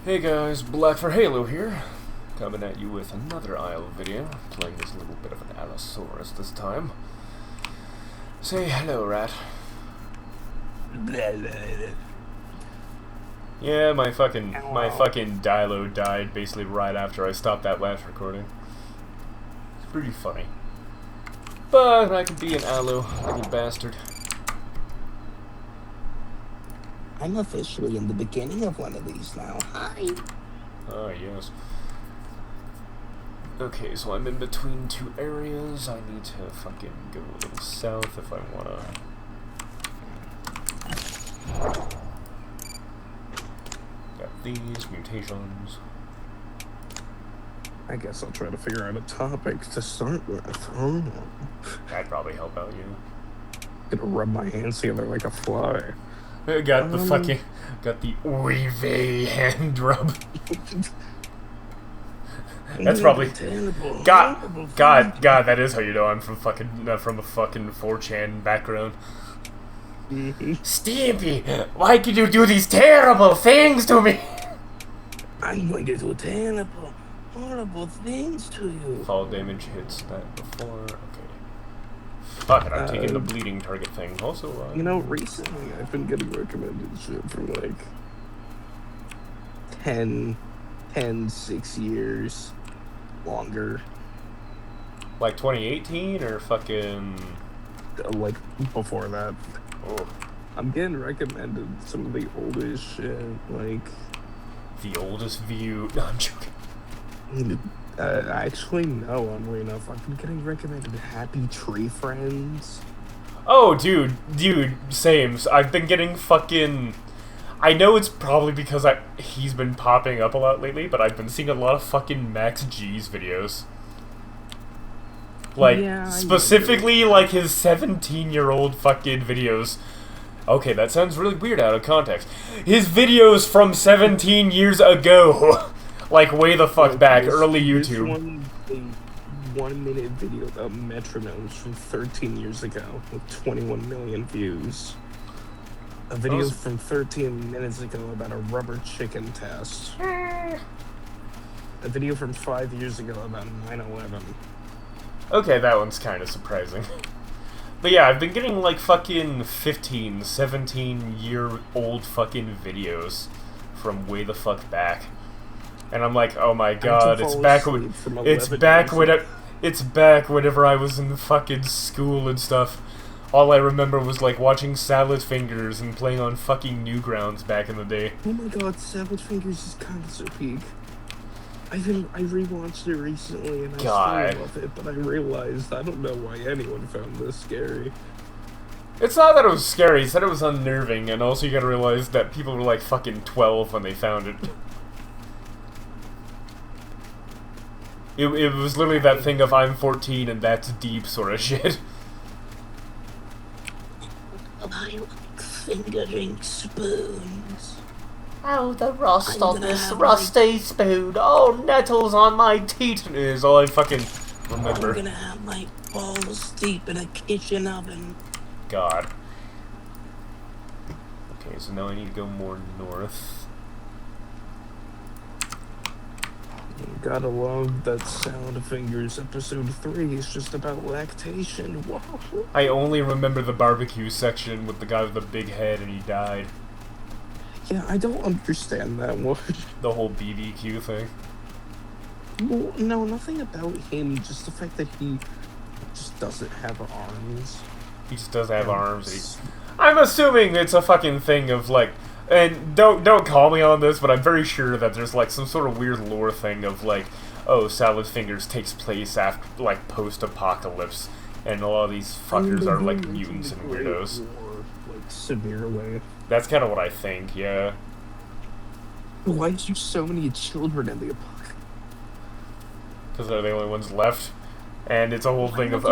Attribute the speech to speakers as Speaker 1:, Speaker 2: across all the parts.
Speaker 1: Hey guys, Black for Halo here, coming at you with another Isle video, playing this little bit of an Allosaurus this time. Say hello, rat. Yeah, my fucking Dilo died basically right after I stopped that last recording. It's pretty funny. But I could be an Allo, little bastard.
Speaker 2: I'm officially in the beginning of one of these now. Hi.
Speaker 1: Oh, yes. Okay, so I'm in between two areas. I need to fucking go a little south if I wanna... Got these mutations.
Speaker 2: I guess I'll try to figure out a topic to start with.
Speaker 1: That'd probably help out, you.
Speaker 2: Gonna rub my hands together like a fly.
Speaker 1: I got the fucking... Got the Oive hand rub. That's probably... God, that is how you know I'm from a fucking 4chan background. Stampy, why could you do these terrible things to me?
Speaker 2: I'm going to do terrible, horrible things to you.
Speaker 1: Fall damage hits that before. Okay. Fuck it, I'm taking the bleeding target thing. Also,
Speaker 2: you know, recently I've been getting recommended shit from like 6 years longer.
Speaker 1: Like 2018 or fucking...
Speaker 2: Like before that.
Speaker 1: Oh.
Speaker 2: I'm getting recommended some of the oldest shit, like...
Speaker 1: The oldest view... No, I'm joking.
Speaker 2: Actually, no, oddly enough. I've been getting recommended Happy Tree Friends.
Speaker 1: Oh, dude, same. I've been getting fucking... I know it's probably because he's been popping up a lot lately, but I've been seeing a lot of fucking Max G's videos. Like, yeah, specifically, like, his 17-year-old fucking videos. Okay, that sounds really weird out of context. His videos from 17 years ago. Like, way the fuck back, early YouTube.
Speaker 2: This one-minute video about metronomes from 13 years ago with 21 million views. A video from 13 minutes ago about a rubber chicken test. A video from 5 years ago about 9/11.
Speaker 1: Okay, that one's kind of surprising. But yeah, I've been getting like fucking 15, 17-year-old fucking videos from way the fuck back. And I'm like, oh my god, it's back whenever I was in fucking school and stuff. All I remember was like watching Salad Fingers and playing on fucking Newgrounds back in the day.
Speaker 2: Oh my god, Salad Fingers is kind of so peak. I rewatched it recently and I still love it, but I realized I don't know why anyone found this scary.
Speaker 1: It's not that it was scary, it said it was unnerving, and also you gotta realize that people were like fucking 12 when they found it. It was literally that thing of I'm 14 and that's deep sort of shit.
Speaker 2: I like fingering spoons.
Speaker 1: Oh, the rust on this rusty spoon. Oh, nettles on my teeth is all I fucking remember.
Speaker 2: I'm gonna have my balls deep in a kitchen oven.
Speaker 1: God. Okay, so now I need to go more north.
Speaker 2: Gotta love that Sound Fingers episode 3 is just about lactation. Whoa.
Speaker 1: I only remember the barbecue section with the guy with the big head and he died.
Speaker 2: Yeah, I don't understand that one.
Speaker 1: The whole BBQ thing.
Speaker 2: Well, no, nothing about him, just the fact that he just doesn't have arms.
Speaker 1: He just doesn't have arms. I'm assuming it's a fucking thing of like... And don't call me on this, but I'm very sure that there's like some sort of weird lore thing of like, oh, Salad Fingers takes place after like post-apocalypse, and a lot of these fuckers are like mutants and weirdos.
Speaker 2: Like severely.
Speaker 1: That's kind of what I think, yeah.
Speaker 2: Why is there so many children in the apocalypse?
Speaker 1: Because they're the only ones left, and it's a whole thing of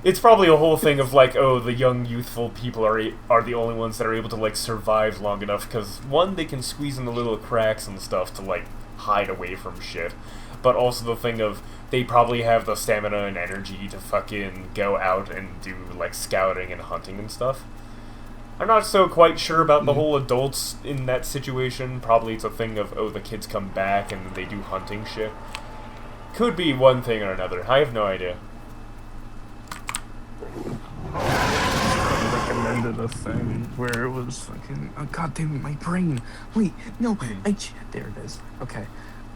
Speaker 1: it's probably a whole thing of like, oh, the young, youthful people are the only ones that are able to like survive long enough because one, they can squeeze in the little cracks and stuff to like hide away from shit, but also the thing of they probably have the stamina and energy to fucking go out and do like scouting and hunting and stuff. I'm not so quite sure about the whole adults in that situation. Probably it's a thing of, oh, the kids come back and they do hunting shit. Could be one thing or another. I have no idea.
Speaker 2: I recommended a thing where it was fucking... Oh, God damn it, my brain. Wait, no, there it is. Okay.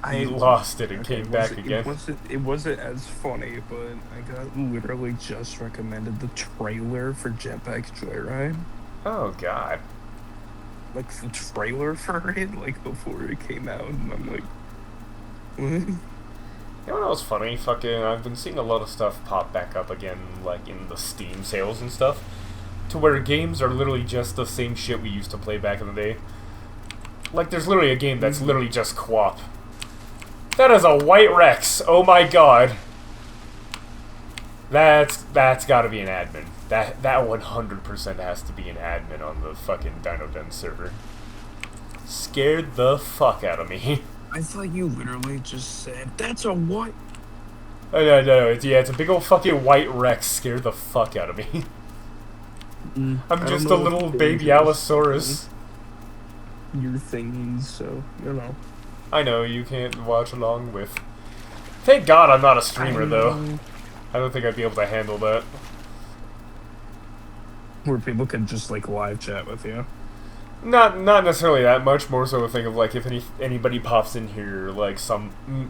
Speaker 1: I lost it and came back again.
Speaker 2: It wasn't as funny, but I got literally just recommended the trailer for Jetpack Joyride.
Speaker 1: Oh, God.
Speaker 2: Like, the trailer for it, like, before it came out, and I'm like, what?
Speaker 1: You know what was funny? Fucking, I've been seeing a lot of stuff pop back up again, like, in the Steam sales and stuff, to where games are literally just the same shit we used to play back in the day. Like, there's literally a game that's literally just co-op. That is a white Rex. Oh my god. That's gotta be an admin. That 100% has to be an admin on the fucking Dino Den server. Scared the fuck out of me.
Speaker 2: I thought you literally just said, that's a what?
Speaker 1: Oh, no, it's a big old fucking white Rex. Scared the fuck out of me. I'm just a little baby Allosaurus.
Speaker 2: Your thingies, so, you know.
Speaker 1: I know, you can't watch along with. Thank God I'm not a streamer, though. I don't think I'd be able to handle that.
Speaker 2: Where people could just, like, live chat with you.
Speaker 1: Not necessarily that much, more so a thing of, like, if anybody pops in here, like,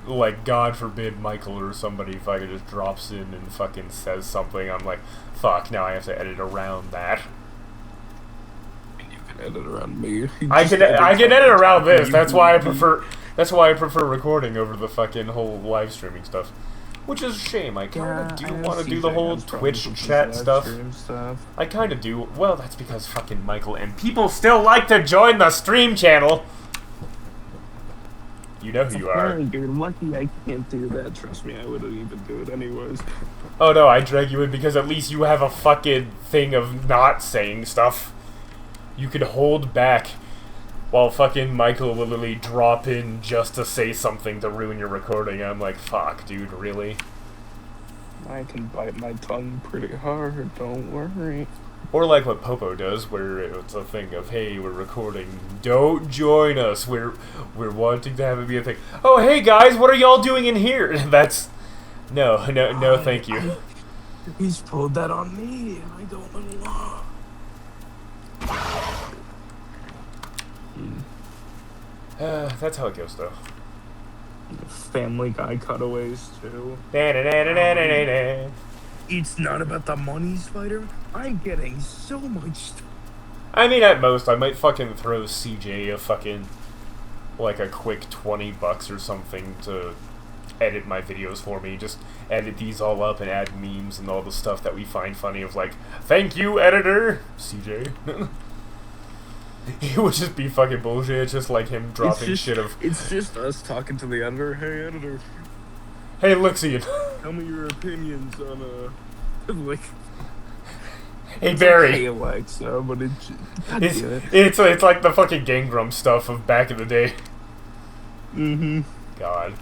Speaker 1: like, God forbid Michael or somebody fucking just drops in and fucking says something, I'm like, fuck, now I have to edit around that.
Speaker 2: Edit around me.
Speaker 1: I can edit around this. That's why I prefer recording over the fucking whole live streaming stuff. Which is a shame. I kind of do want to do the whole Twitch chat stuff. I kind of do. Well, that's because fucking Michael and people still like to join the stream channel. You know who you are.
Speaker 2: You're lucky I can't do that. Trust me, I wouldn't even do it anyways.
Speaker 1: Oh no, I drag you in because at least you have a fucking thing of not saying stuff. You could hold back while fucking Michael will literally drop in just to say something to ruin your recording. I'm like, fuck, dude, really?
Speaker 2: I can bite my tongue pretty hard, don't worry.
Speaker 1: Or like what Popo does, where it's a thing of, hey, we're recording, don't join us, we're wanting to have it be a thing. Oh, hey guys, what are y'all doing in here? That's... No, thank you.
Speaker 2: He's pulled that on me, and I don't know why.
Speaker 1: That's how it goes, though.
Speaker 2: Family Guy cutaways, too. It's not about the money, Spider. I'm getting so much stuff.
Speaker 1: I mean, at most, I might fucking throw CJ a fucking, like, a quick $20 or something to edit my videos for me. Just edit these all up and add memes and all the stuff that we find funny of, like, thank you, editor, CJ. It would just be fucking bullshit. It's just like him dropping shit of...
Speaker 2: It's just us talking to the editor. Hey, editor.
Speaker 1: Hey, Luxian.
Speaker 2: Tell me your opinions on, like...
Speaker 1: Hey, Barry.
Speaker 2: Hey, Alexa, but
Speaker 1: it's like the fucking Game Grumps stuff of back in the day.
Speaker 2: Mm-hmm.
Speaker 1: God.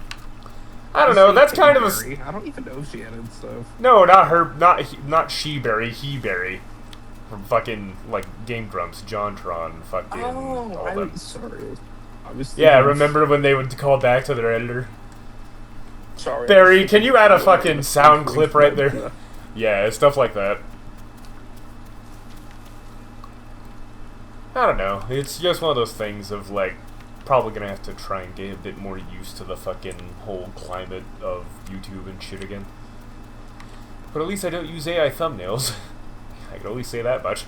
Speaker 1: I don't know, that's kind of a...
Speaker 2: I don't even know if she edited stuff.
Speaker 1: No, not her, not she Barry, he Barry. From fucking, like, Game Grumps, JonTron, fucking...
Speaker 2: Oh, I'm sorry.
Speaker 1: Yeah, remember when they would call back to their editor?
Speaker 2: Sorry.
Speaker 1: Barry, can you add a fucking sound clip right there? Yeah, stuff like that. I don't know, it's just one of those things of, like, probably gonna have to try and get a bit more used to the fucking whole climate of YouTube and shit again. But at least I don't use AI thumbnails. I can only say that much.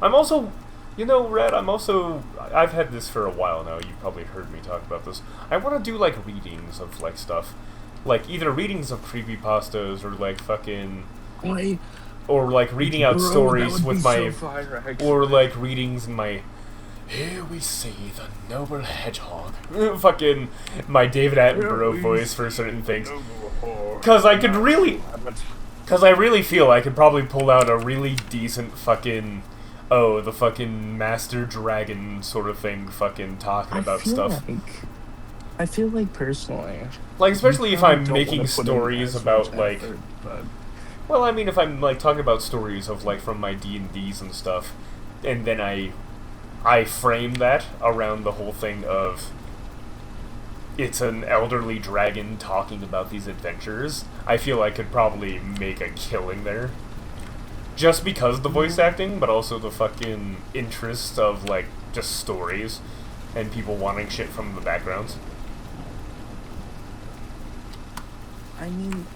Speaker 1: I'm also, you know, Red, I've had this for a while now, you've probably heard me talk about this. I want to do, like, readings of, like, stuff. Like, either readings of creepypastas or, like, fucking... Or, like, reading out stories with my... Or, like, readings in my... Here we see the noble hedgehog. Fucking my David Attenborough voice for certain things. Because I could really... Because I really feel I could probably pull out a really decent fucking... Oh, the fucking Master Dragon sort of thing fucking talking about stuff.
Speaker 2: I feel like personally...
Speaker 1: Like, especially if I'm making stories about, like... Well, I mean, if I'm, like, talking about stories of, like, from my D&Ds and stuff, and then I frame that around the whole thing of it's an elderly dragon talking about these adventures, I feel I could probably make a killing there. Just because of the voice acting, but also the fucking interest of, like, just stories and people wanting shit from the backgrounds.
Speaker 2: I mean,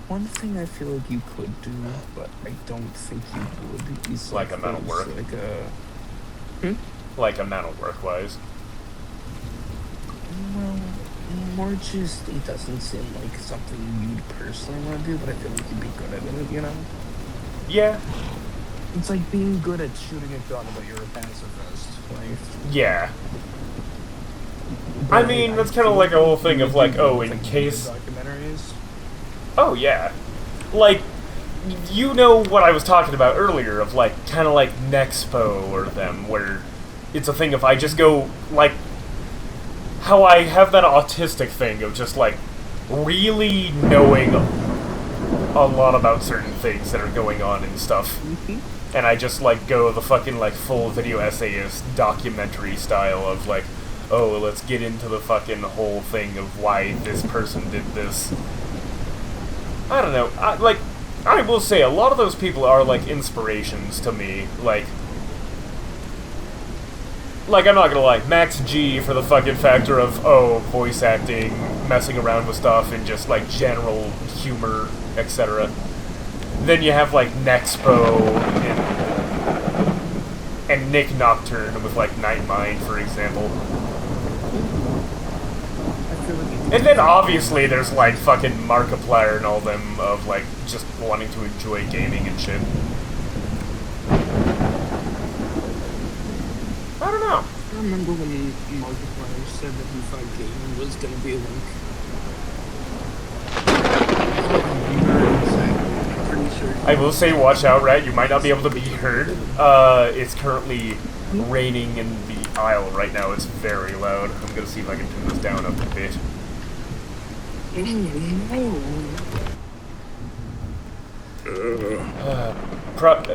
Speaker 2: one thing I feel like you could do, but I don't think you would, is
Speaker 1: Like amount of work.
Speaker 2: like a...
Speaker 1: Like amount of work wise.
Speaker 2: Well, more just, it doesn't seem like something you'd personally want to do, but I feel like you'd be good at it, you know?
Speaker 1: Yeah.
Speaker 2: It's like being good at shooting a gun, but you're a pacifist. Like,
Speaker 1: Yeah. I mean, that's kind of like a whole thing of, like, oh, in case...
Speaker 2: Documentaries?
Speaker 1: Oh, yeah. Like, you know what I was talking about earlier, of, like, kind of like Nexpo or them, where it's a thing of I just go, like, how I have that autistic thing of just, like, really knowing a lot about certain things that are going on and stuff. And I just, like, go the fucking, like, full video essayist documentary style of, like, oh, let's get into the fucking whole thing of why this person did this. I don't know. I will say, a lot of those people are, like, inspirations to me. Like, I'm not gonna lie, Max G for the fucking factor of, oh, voice acting, messing around with stuff, and just, like, general humor, etc. Then you have, like, Nexpo and Nick Nocturne with, like, Nightmind, for example. And then, obviously, there's, like, fucking Markiplier and all them of, like, just wanting to enjoy gaming and shit. I don't know.
Speaker 2: I remember when Markiplier said that he thought gaming was gonna be like... I'm pretty sure.
Speaker 1: I will say, watch out, Rat. You might not be able to be heard. It's currently raining in the aisle right now. It's very loud. I'm gonna see if I can turn this down a bit.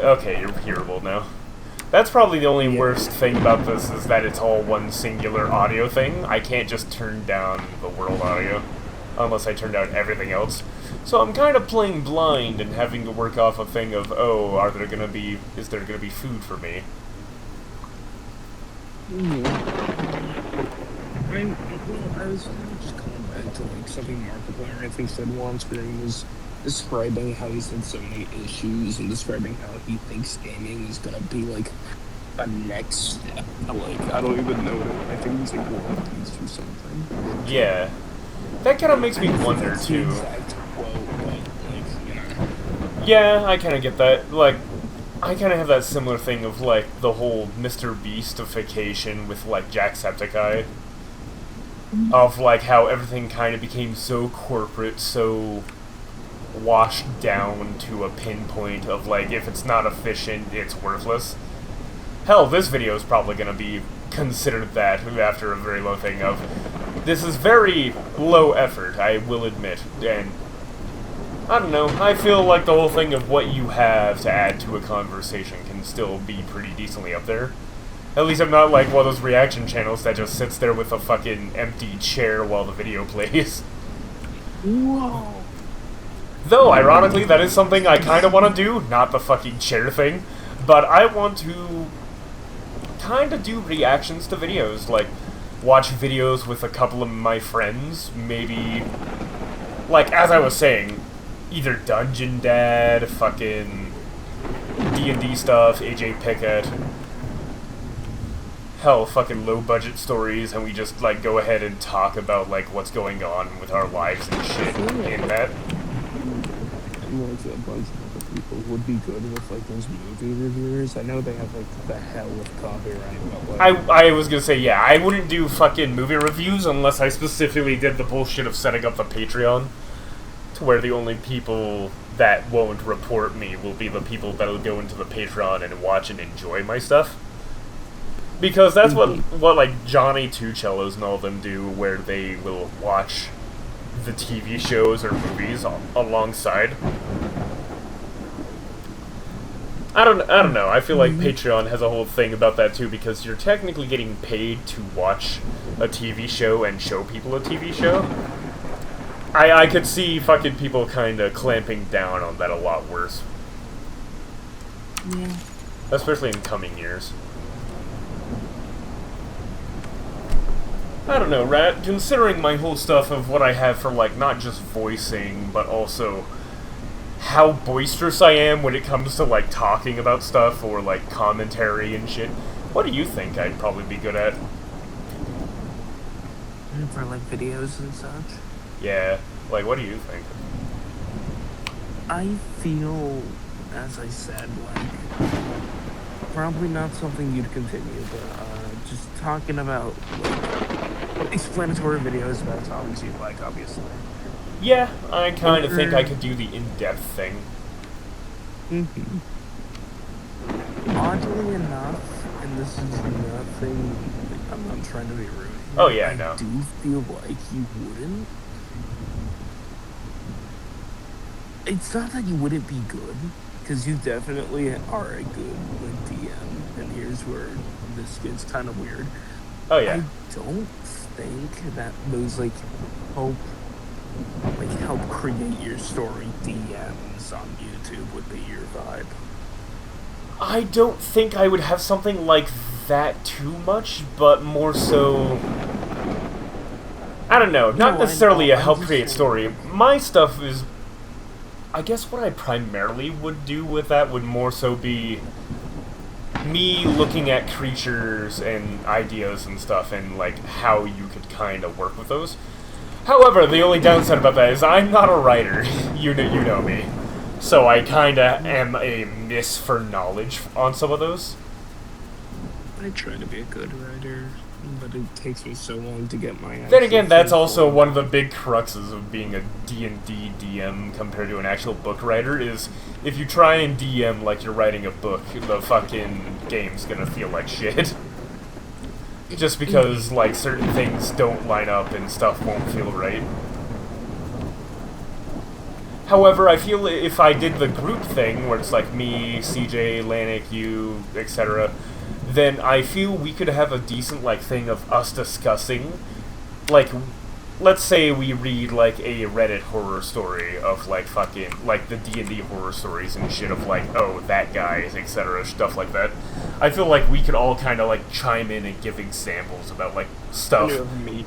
Speaker 1: Okay, you're hearable now. That's probably the only worst thing about this, is that it's all one singular audio thing. I can't just turn down the world audio, unless I turn down everything else. So I'm kind of playing blind and having to work off a thing of, oh, is there gonna be food for me?
Speaker 2: I was just coming back to, like, something Markiplier, I think, said once, where he was describing how he's had so many issues and describing how he thinks gaming is gonna be, like, a next step. Like, I don't even know what I think he's, like, World Peace or something.
Speaker 1: Yeah. That kind of makes me wonder, too.
Speaker 2: Exact quote, but, like, you know.
Speaker 1: Yeah, I kind of get that. Like, I kind of have that similar thing of, like, the whole Mr. Beastification with, like, Jacksepticeye. Of, like, how everything kind of became so corporate, so washed down to a pinpoint of, like, if it's not efficient, it's worthless. Hell, this video is probably going to be considered that after a very low thing of, this is very low effort, I will admit, and I don't know, I feel like the whole thing of what you have to add to a conversation can still be pretty decently up there. At least I'm not like one of those reaction channels that just sits there with a fucking empty chair while the video plays.
Speaker 2: Whoa.
Speaker 1: Though, ironically, that is something I kind of want to do, not the fucking chair thing, but I want to kind of do reactions to videos, like, watch videos with a couple of my friends, maybe, like, as I was saying, either Dungeon Dad, fucking D&D stuff, AJ Pickett, hell, fucking low-budget stories, and we just, like, go ahead and talk about, like, what's going on with our lives and shit in that.
Speaker 2: Like, a bunch of other people would be good with, like, those movie reviewers. I know they have, like, the hell with copyright, but, like...
Speaker 1: I was gonna say, yeah, I wouldn't do fucking movie reviews unless I specifically did the bullshit of setting up the Patreon, to where the only people that won't report me will be the people that'll go into the Patreon and watch and enjoy my stuff. Because that's what like, Johnny Two Cellos and all of them do, where they will watch the TV shows or movies alongside. I don't know. I feel like Patreon has a whole thing about that too, because you're technically getting paid to watch a TV show and show people a TV show. I could see fucking people kind of clamping down on that a lot worse.
Speaker 2: Yeah.
Speaker 1: Especially in coming years. I don't know, Rat, considering my whole stuff of what I have for, like, not just voicing, but also how boisterous I am when it comes to, like, talking about stuff or, like, commentary and shit, what do you think I'd probably be good at?
Speaker 2: For, like, videos and such?
Speaker 1: Yeah, like, what do you think?
Speaker 2: I feel, as I said, like, probably not something you'd continue, but just talking about, like, explanatory videos about topics you like, obviously.
Speaker 1: Yeah, I kind of think I could do the in-depth thing.
Speaker 2: Mm-hmm. Oddly enough, and this is nothing, like, I'm not trying to be rude.
Speaker 1: Oh yeah, no.
Speaker 2: I do feel like you wouldn't. It's not that you wouldn't be good, because you definitely are a good like, DM, and here's where this gets kind of weird.
Speaker 1: Oh yeah.
Speaker 2: I don't think that those like help create your story DMs on YouTube would be your vibe.
Speaker 1: I don't think I would have something like that too much, but more so... I don't know, not necessarily a help create story. My stuff is... I guess what I primarily would do with that would more so be me looking at creatures and ideas and stuff and, like, how you could kind of work with those. However, the only downside about that is I'm not a writer. You know me. So I kind of am a miss for knowledge on some of those.
Speaker 2: I try to be a good writer, but it takes me so long to get my...
Speaker 1: Then again, that's also one of the big cruxes of being a D&D DM compared to an actual book writer, is if you try and DM like you're writing a book, the fucking game's gonna feel like shit. Just because, like, certain things don't line up and stuff won't feel right. However, I feel if I did the group thing, where it's like me, CJ, Lanik, you, etc., then I feel we could have a decent, like, thing of us discussing, like, let's say we read, like, a Reddit horror story of, like, fucking, like, the D&D horror stories and shit of, like, oh, that guy, etc., stuff like that. I feel like we could all kind of, like, chime in and give examples about, like, stuff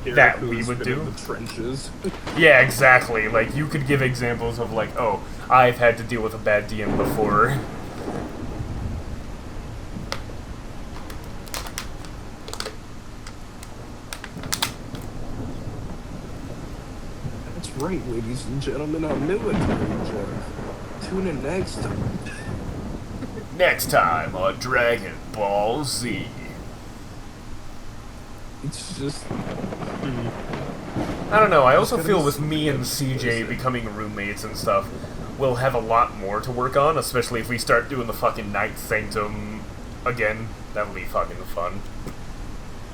Speaker 1: that we would do.
Speaker 2: In the trenches.
Speaker 1: Yeah, exactly. Like, you could give examples of, like, oh, I've had to deal with a bad DM before.
Speaker 2: That's right, ladies and gentlemen, our military joke. Tune in next time.
Speaker 1: Next time on Dragon Ball Z.
Speaker 2: It's just...
Speaker 1: I don't know, I also feel with me and CJ becoming roommates and stuff, we'll have a lot more to work on, especially if we start doing the fucking Night Sanctum again. That'll be fucking fun.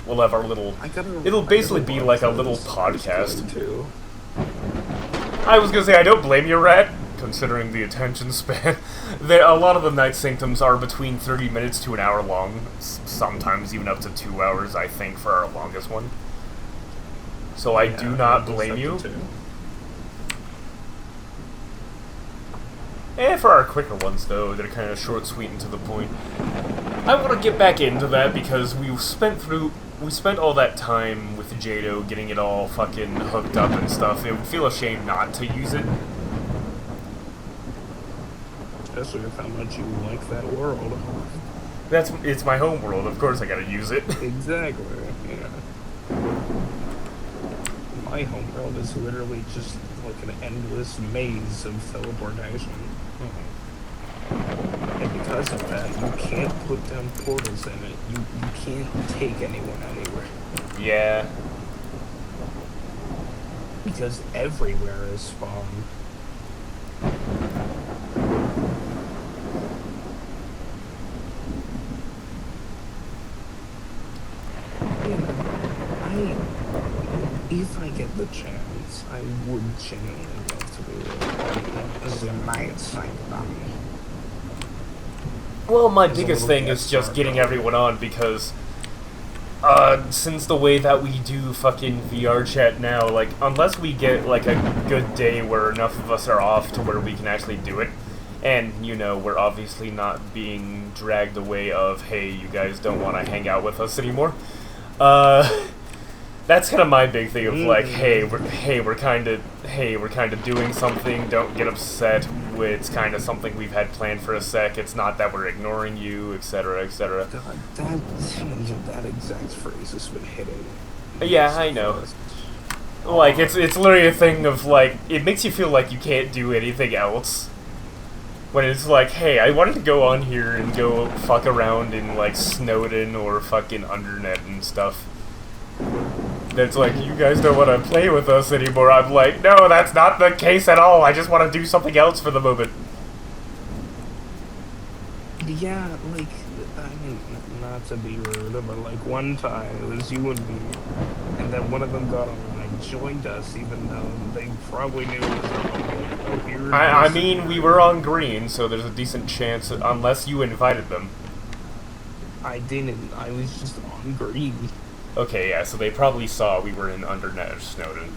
Speaker 1: We'll have our little... It'll basically be like a little podcast.
Speaker 2: Too.
Speaker 1: I was gonna say, I don't blame you, Rat, considering the attention span. A lot of the Night Sanctums are between 30 minutes to an hour long, sometimes even up to 2 hours, I think, for our longest one. So I do not blame you. And for our quicker ones, though, they're kind of short, sweet, and to the point. I want to get back into that because we spent all that time with Jado getting it all fucking hooked up and stuff. It would feel a shame not to use it.
Speaker 2: Especially with how much you like that world.
Speaker 1: It's my home world, of course I gotta use it.
Speaker 2: Exactly, yeah. My home world is literally just like an endless maze of teleportation. And because of that, you can't put down portals in it. You can't take anyone anywhere.
Speaker 1: Yeah.
Speaker 2: Because everywhere is spawn. If I get the chance, I would genuinely love to be the Night Sanctum.
Speaker 1: Well, my
Speaker 2: As a
Speaker 1: biggest
Speaker 2: little
Speaker 1: thing
Speaker 2: guest
Speaker 1: is just
Speaker 2: star,
Speaker 1: getting
Speaker 2: probably.
Speaker 1: everyone on because since the way that we do fucking VR chat now, like, unless we get, like, a good day where enough of us are off to where we can actually do it, and, you know, we're obviously not being dragged away of, hey, you guys don't want to hang out with us anymore, that's kind of my big thing of, like, we're kind of doing something, don't get upset, it's kind of something we've had planned for a sec, it's not that we're ignoring you, etc., etc.
Speaker 2: God, that exact phrase has been hitting.
Speaker 1: Yeah, I know. Like, it's literally a thing of, like, it makes you feel like you can't do anything else. When it's like, hey, I wanted to go on here and go fuck around in, like, Snowden or fucking Undernet and stuff. That's like, you guys don't want to play with us anymore. I'm like, no, that's not the case at all. I just want to do something else for the moment.
Speaker 2: Yeah, like, I mean, not to be rude, but like one time it was you and me, and then one of them got on and joined us, even though they probably knew it was like, oh, here.
Speaker 1: I mean, we were on green, so there's a decent chance, unless you invited them.
Speaker 2: I didn't. I was just on green.
Speaker 1: Okay, yeah, so they probably saw we were in Undernet or Snowden.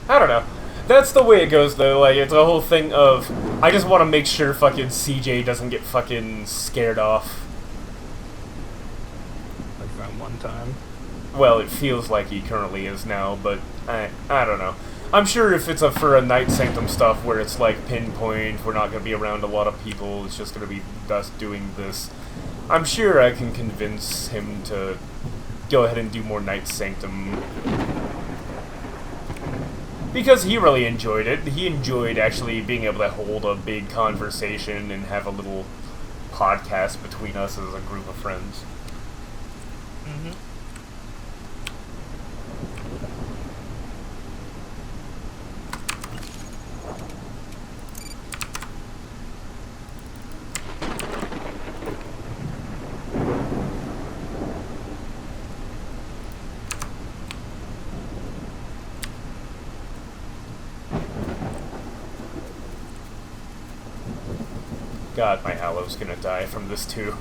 Speaker 1: I don't know. That's the way it goes, though. Like, it's a whole thing of, I just want to make sure fucking CJ doesn't get fucking scared off.
Speaker 2: Like that one time.
Speaker 1: Well, it feels like he currently is now, but I don't know. I'm sure if it's for a Night Sanctum stuff where it's like pinpoint, we're not going to be around a lot of people, it's just going to be us doing this, I'm sure I can convince him to go ahead and do more Night Sanctum. Because he really enjoyed it. He enjoyed actually being able to hold a big conversation and have a little podcast between us as a group of friends.
Speaker 2: Mm-hmm.
Speaker 1: God, my Halo's gonna die from this too.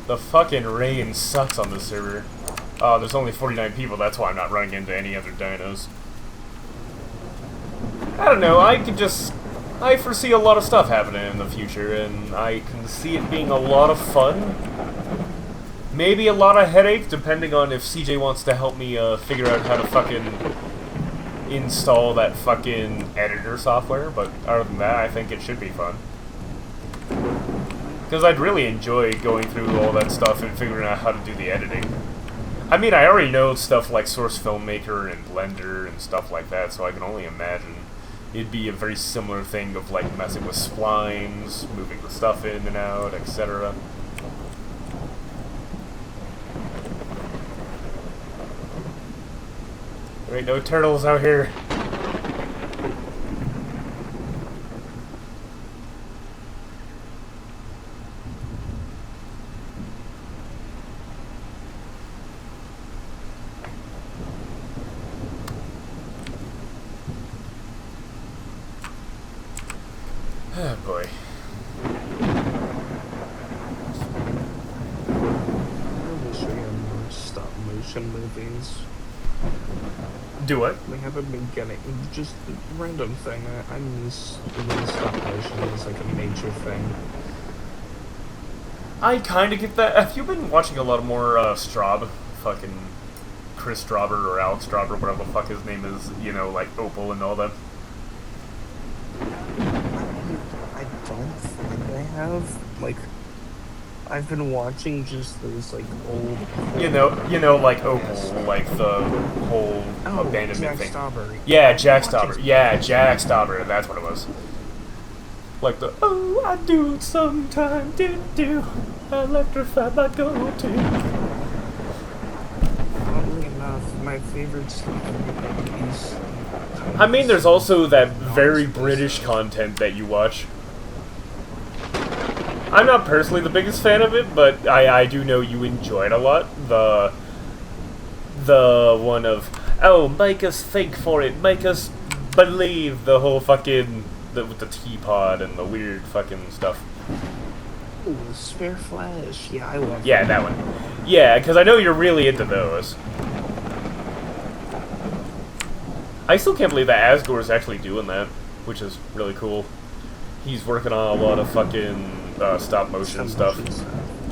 Speaker 1: The fucking rain sucks on this server. Oh, there's only 49 people, that's why I'm not running into any other dinos. I don't know, I foresee a lot of stuff happening in the future, and I can see it being a lot of fun. Maybe a lot of headache, depending on if CJ wants to help me figure out how to fucking install that fucking editor software, but other than that, I think it should be fun. Because I'd really enjoy going through all that stuff and figuring out how to do the editing. I mean, I already know stuff like Source Filmmaker and Blender and stuff like that, so I can only imagine it'd be a very similar thing of like messing with splines, moving the stuff in and out, etc. There ain't no turtles out here. Oh boy.
Speaker 2: I wish we had more stop motion movies.
Speaker 1: Do what?
Speaker 2: We haven't been getting just a random thing. I miss when stop motion is like a major thing.
Speaker 1: I kind of get that. Have you been watching a lot more Straub? Fucking Chris Strauber or Alex Strauber, whatever the fuck his name is, you know, like Opal and all that.
Speaker 2: I don't think I have. Like, I've been watching just those like old.
Speaker 1: You know, like Opal, like the whole abandonment
Speaker 2: Jack
Speaker 1: thing.
Speaker 2: Stauber.
Speaker 1: Yeah, Jack Stauber. Yeah, Jack Stauber. That's what it was. Like the I do it sometime, do electrify my go-to.
Speaker 2: Oddly enough, my favorite stuff is.
Speaker 1: I mean, there's also that very British content that you watch. I'm not personally the biggest fan of it, but I do know you enjoy it a lot. The one of, oh, make us think for it, make us believe, the whole fucking with the teapot and the weird fucking stuff.
Speaker 2: Ooh, Spare Flash. Yeah, I love
Speaker 1: Yeah, that one. Yeah, because I know you're really into those. I still can't believe that Asgore's actually doing that, which is really cool. He's working on a lot of fucking stop motion stuff.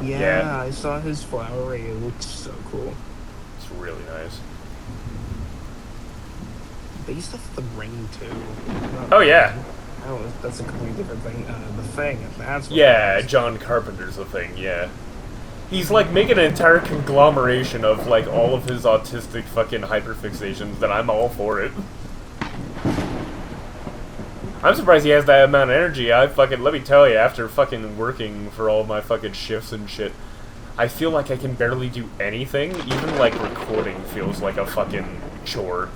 Speaker 2: Yeah, I saw his flowering. It looks so cool.
Speaker 1: It's really nice.
Speaker 2: Based off The Ring, too.
Speaker 1: Oh, yeah.
Speaker 2: Oh, that's a completely different thing. The Thing. That's what
Speaker 1: Yeah, John Carpenter's The Thing, yeah. He's, like, making an entire conglomeration of, like, all of his autistic fucking hyperfixations, that I'm all for it. I'm surprised he has that amount of energy. Let me tell you, after fucking working for all my fucking shifts and shit, I feel like I can barely do anything. Even, like, recording feels like a fucking chore.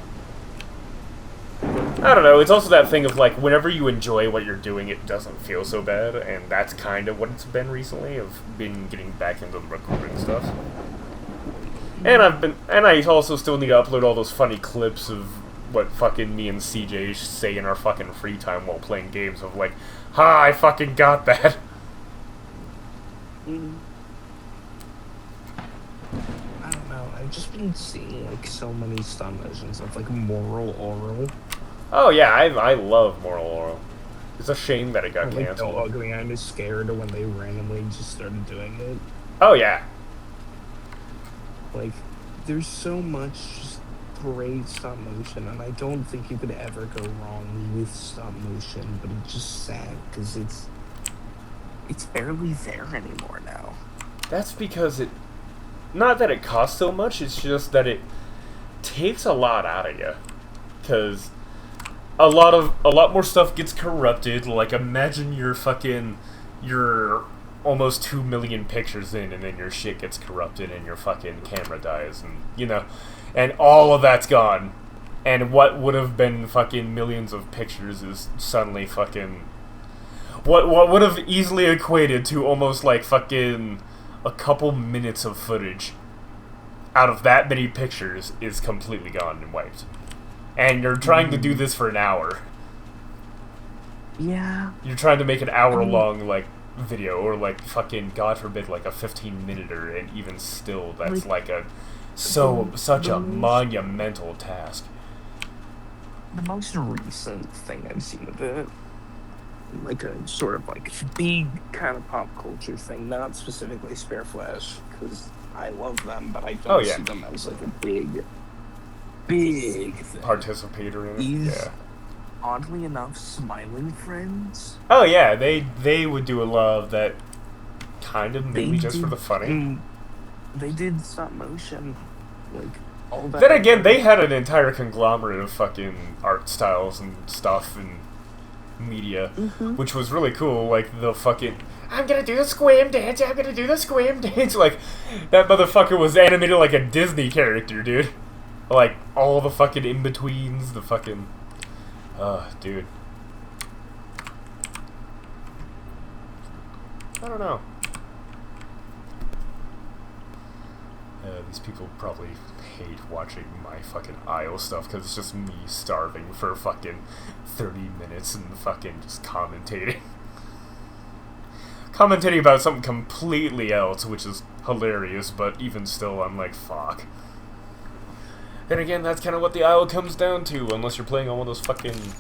Speaker 1: I don't know, it's also that thing of, like, whenever you enjoy what you're doing, it doesn't feel so bad, and that's kind of what it's been recently, of been getting back into the recording stuff. And I also still need to upload all those funny clips of what fucking me and CJ say in our fucking free time while playing games of, like, ha, I fucking got that.
Speaker 2: I don't know, I've just been seeing, like, so many stop motions of, like, Moral Oral.
Speaker 1: Oh yeah, I love Moral Oral. It's a shame that it got canceled.
Speaker 2: Like, ugly, I'm just scared when they randomly just started doing it.
Speaker 1: Oh yeah.
Speaker 2: Like, there's so much just great stop motion, and I don't think you could ever go wrong with stop motion, but it's just sad, because it's barely there anymore now.
Speaker 1: That's because not that it costs so much, it's just that it takes a lot out of you. Because a lot more stuff gets corrupted. Like, imagine you're almost 2 million pictures in, and then your shit gets corrupted and your fucking camera dies, and, you know, and all of that's gone. And what would have been fucking millions of pictures is suddenly fucking... What would have easily equated to almost, like, fucking a couple minutes of footage out of that many pictures is completely gone and wiped. And you're trying to do this for an hour.
Speaker 2: Yeah.
Speaker 1: You're trying to make an hour-long, like, video, or, like, fucking, God forbid, like, a 15-minuter, and even still, that's, like such a monumental task.
Speaker 2: The most recent thing I've seen of it, like a sort of, like, big kind of pop culture thing, not specifically Spare Flash, because I love them, but I don't see them as, like, a big thing.
Speaker 1: Participator in it,
Speaker 2: oddly enough, Smiling Friends.
Speaker 1: Oh yeah, they would do a lot of that kind of maybe just for the funny.
Speaker 2: They did stop motion, like, all that.
Speaker 1: Then again, they had an entire conglomerate of fucking art styles and stuff and media, which was really cool. Like, the fucking, I'm gonna do the squam dance, I'm gonna do the squam dance. Like, that motherfucker was animated like a Disney character, dude. Like, all the fucking in-betweens, the fucking... dude. I don't know. These people probably hate watching my fucking IO stuff, because it's just me starving for fucking 30 minutes and fucking just commentating. Commentating about something completely else, which is hilarious, but even still, I'm like, fuck. Then again, that's kind of what the IO comes down to, unless you're playing on one of those fucking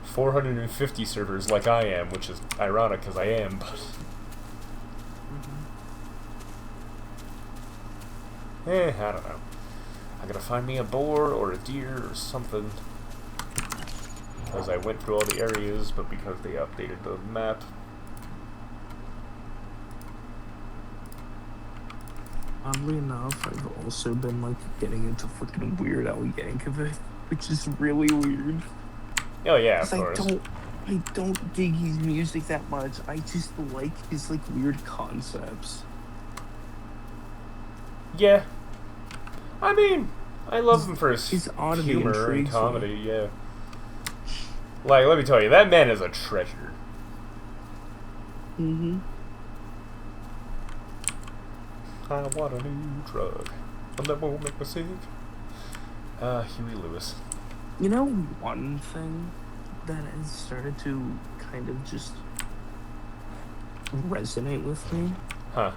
Speaker 1: 450 servers like I am, which is ironic because I am, but... I don't know. I gotta find me a boar or a deer or something. Because I went through all the areas, but because they updated the map.
Speaker 2: Oddly enough, I've also been, like, getting into fucking Weird Al Yankovic, which is really weird.
Speaker 1: Oh yeah, of course.
Speaker 2: I don't dig his music that much. I just like his, like, weird concepts.
Speaker 1: Yeah. I mean, I love him for his humor and
Speaker 2: intrigues
Speaker 1: comedy, yeah. Like, let me tell you, that man is a treasure. I want a new drug, and that won't make me sick. Huey Lewis.
Speaker 2: You know, one thing that has started to kind of just resonate with me.
Speaker 1: Huh.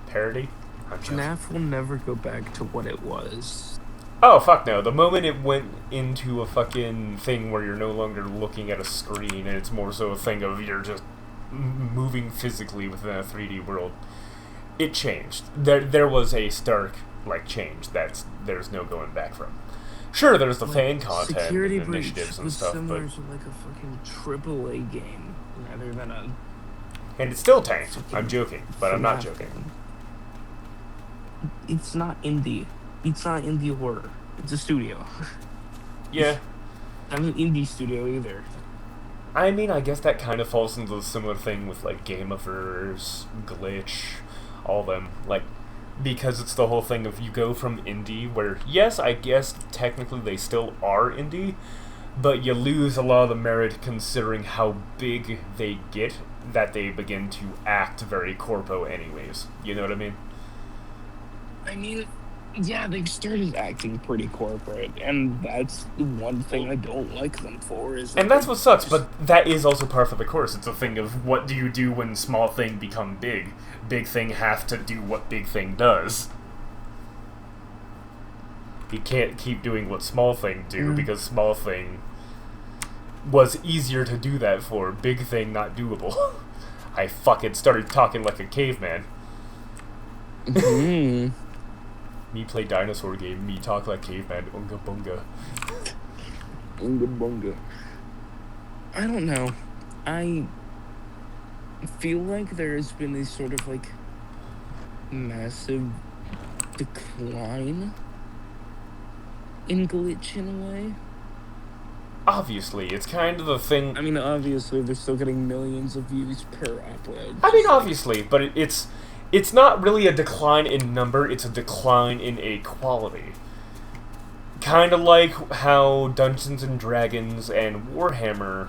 Speaker 1: Parody? I'm joking.
Speaker 2: FNAF will never go back to what it was.
Speaker 1: Oh, fuck no. The moment it went into a fucking thing where you're no longer looking at a screen and it's more so a thing of you're just moving physically within a 3D world, it changed. There was a stark, change that's there's no going back from. Sure, there's the fan content
Speaker 2: Security
Speaker 1: and
Speaker 2: Breach
Speaker 1: initiatives and
Speaker 2: was
Speaker 1: stuff,
Speaker 2: similar
Speaker 1: but...
Speaker 2: to like a fucking AAA game rather than a...
Speaker 1: And it's still tanked. I'm joking, but I'm not joking.
Speaker 2: Game. It's not indie. It's not indie horror. It's a studio.
Speaker 1: Yeah.
Speaker 2: Not an indie studio either.
Speaker 1: I mean, I guess that kind of falls into the similar thing with, Gamiverse, Glitch, all them. Because it's the whole thing of you go from indie, where, yes, I guess technically they still are indie, but you lose a lot of the merit considering how big they get, that they begin to act very corpo anyways. You know what I mean?
Speaker 2: I mean, yeah, they've started acting pretty corporate, and that's the one thing I don't like them for.
Speaker 1: And that's what sucks, but that is also part of the course. It's a thing of what do you do when small thing become big? Big thing have to do what big thing does. You can't keep doing what small thing do, because small thing was easier to do that for. Big thing not doable. I fucking started talking like a caveman. Me play dinosaur game, me talk like caveman, unga bunga.
Speaker 2: Unga bunga. I don't know. I feel like there has been a sort of massive decline in Glitch in a way.
Speaker 1: Obviously, it's kind of the thing...
Speaker 2: I mean, obviously, they're still getting millions of views per upload.
Speaker 1: I mean, obviously, but it's not really a decline in number, it's a decline in a quality. Kind of like how Dungeons and Dragons and Warhammer,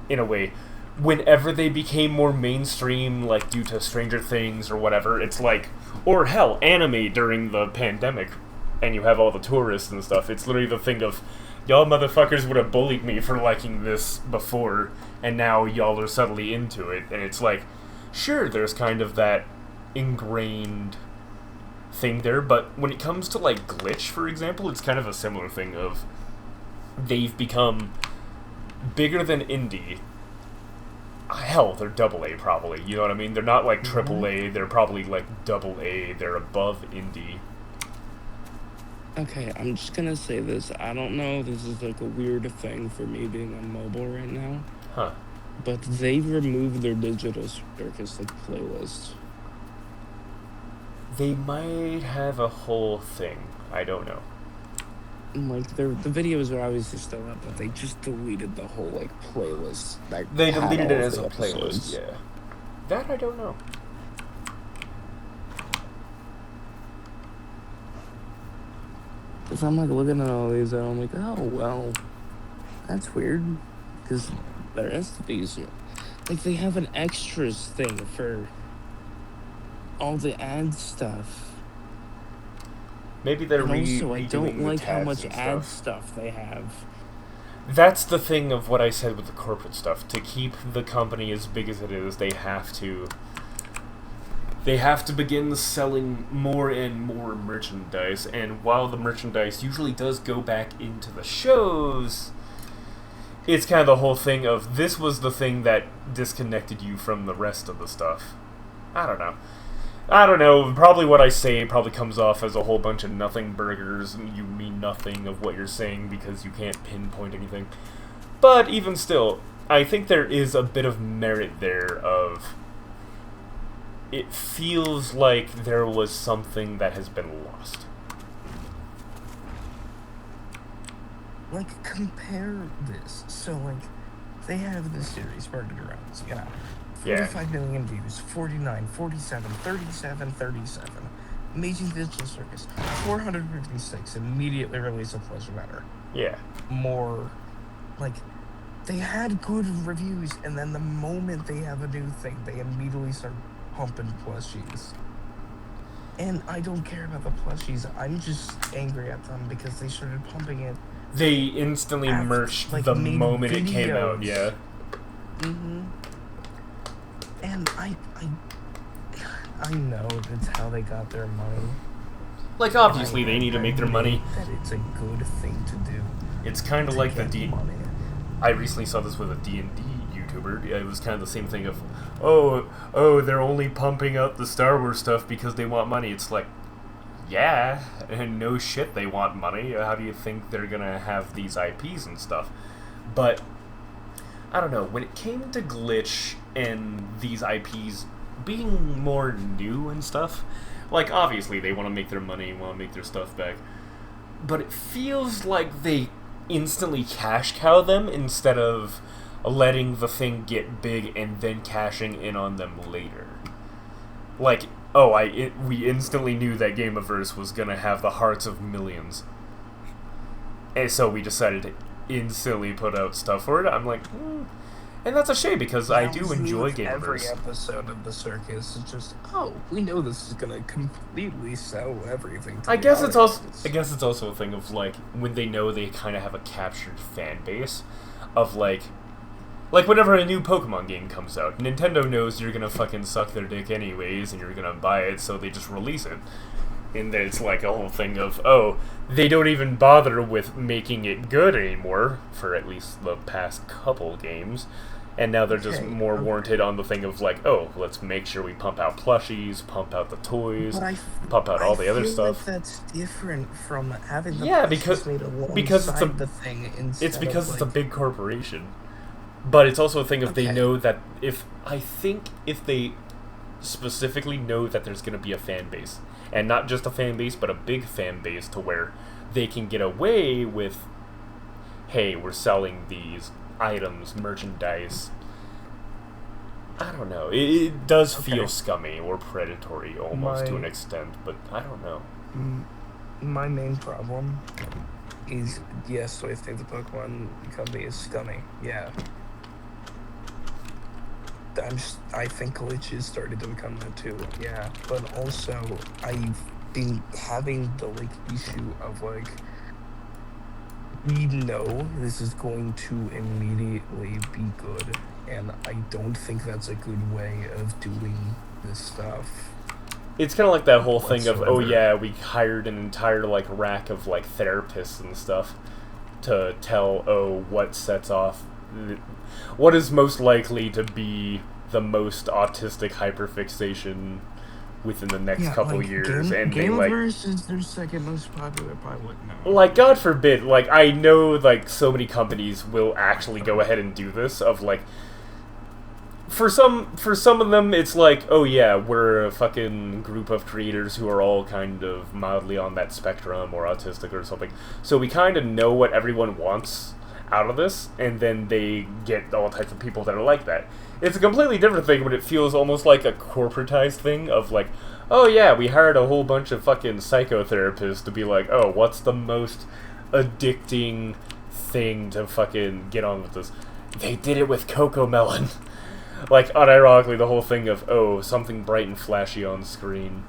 Speaker 1: in a way, whenever they became more mainstream, due to Stranger Things or whatever, it's or hell, anime during the pandemic, and you have all the tourists and stuff, it's literally the thing of, y'all motherfuckers would have bullied me for liking this before, and now y'all are suddenly into it, and it's sure, there's kind of that ingrained thing there, but when it comes to Glitch, for example, it's kind of a similar thing of they've become bigger than indie. Hell, they're AA probably, you know what I mean? They're not AAA, they're probably AA, they're above indie.
Speaker 2: Okay, I'm just gonna say this. I don't know, this is a weird thing for me being on mobile right now.
Speaker 1: Huh.
Speaker 2: But they've removed their digital circus playlist.
Speaker 1: They might have a whole thing. I don't know.
Speaker 2: The videos are obviously still up, but they just deleted the whole playlist.
Speaker 1: They deleted it as a
Speaker 2: episodes.
Speaker 1: playlist, yeah. That I don't know.
Speaker 2: Because I'm looking at all these and I'm oh well, that's weird. Because the rest of these, they have an extras thing for all the ad stuff.
Speaker 1: Maybe they're
Speaker 2: also, I don't like how much ad
Speaker 1: stuff
Speaker 2: they have.
Speaker 1: That's the thing of what I said with the corporate stuff. To keep the company as big as it is, they have to begin selling more and more merchandise, and while the merchandise usually does go back into the shows, it's kind of the whole thing of this was the thing that disconnected you from the rest of the stuff. I don't know. Probably what I say probably comes off as a whole bunch of nothing burgers, and you mean nothing of what you're saying because you can't pinpoint anything. But even still, I think there is a bit of merit there of... It feels like there was something that has been lost.
Speaker 2: Compare this. So, they have this series, Murder Rounds, 45
Speaker 1: Yeah.
Speaker 2: million views, 49, 47, 37, 37. Amazing Digital Circus, 456, immediately release a Pleasure Matter.
Speaker 1: Yeah.
Speaker 2: More, they had good reviews, and then the moment they have a new thing, they immediately start pumping plushies. And I don't care about the plushies, I'm just angry at them because they started pumping it
Speaker 1: They instantly merged the moment it came out, yeah.
Speaker 2: And I know that's how they got their money.
Speaker 1: Like, obviously they need to make their money.
Speaker 2: That it's a good thing to do.
Speaker 1: It's kind of like the
Speaker 2: money.
Speaker 1: I recently saw this with a D&D YouTuber. It was kind of the same thing of, oh, they're only pumping out the Star Wars stuff because they want money. It's like, yeah, and no shit, they want money. How do you think they're gonna have these IPs and stuff? But I don't know. When it came to Glitch and these IPs being more new and stuff, like, obviously they want to make their money, want to make their stuff back, but it feels like they instantly cash cow them instead of letting the thing get big and then cashing in on them later. Like, we instantly knew that Gameverse was gonna have the hearts of millions, and so we decided to instantly put out stuff for it. I'm like, and that's a shame because I do enjoy Gameverse.
Speaker 2: Every episode of the circus is just, we know this is gonna completely sell everything.
Speaker 1: I guess it's also a thing of like when they know they kind of have a captured fan base, of like whenever a new Pokemon game comes out, Nintendo knows you're gonna fucking suck their dick anyways, and you're gonna buy it, so they just release it. And then it's like a whole thing of, they don't even bother with making it good anymore, for at least the past couple games. And now they're just more warranted on the thing of like, let's make sure we pump out plushies, pump out the toys, pump out all the other stuff.
Speaker 2: Like that's different from having the
Speaker 1: because it's
Speaker 2: it's
Speaker 1: a big corporation. But it's also a thing of they know that if they specifically know that there's going to be a fan base, and not just a fan base, but a big fan base to where they can get away with, hey, we're selling these items, merchandise. I don't know. It does feel scummy or predatory almost to an extent, but I don't know.
Speaker 2: My main problem is, yes, I think the Pokemon company is scummy. Yeah. I think glitches started to become that too. Yeah. But also, I've been having the issue of we know this is going to immediately be good, and I don't think that's a good way of doing this stuff.
Speaker 1: It's kind of like that whole thing of, we hired an entire rack of therapists and stuff to tell what sets off, what is most likely to be the most autistic hyperfixation within the next couple years, and
Speaker 2: Gameverse is their second most popular pilot now.
Speaker 1: God forbid, I know so many companies will actually go ahead and do this of for some of them it's we're a fucking group of creators who are all kind of mildly on that spectrum or autistic or something, so we kind of know what everyone wants out of this, and then they get all types of people that are like that. It's a completely different thing when it feels almost like a corporatized thing of we hired a whole bunch of fucking psychotherapists to be what's the most addicting thing to fucking get on with this. They did it with Coco Melon. Unironically, the whole thing of, something bright and flashy on screen.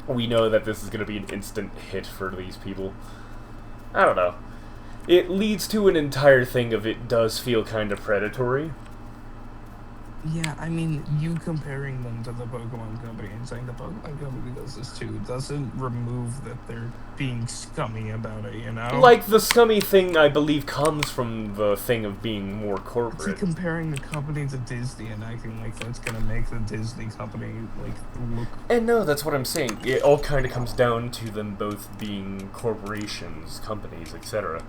Speaker 1: We know that this is going to be an instant hit for these people. I don't know. It leads to an entire thing of it does feel kind of predatory.
Speaker 2: Yeah, I mean, you comparing them to the Pokemon Company and saying the Pokemon Company does this too doesn't remove that they're being scummy about it, you know?
Speaker 1: The scummy thing, I believe, comes from the thing of being more corporate.
Speaker 2: It's like comparing the company to Disney and acting like that's gonna make the Disney company, look...
Speaker 1: And no, that's what I'm saying. It all kind of comes down to them both being corporations, companies, etc.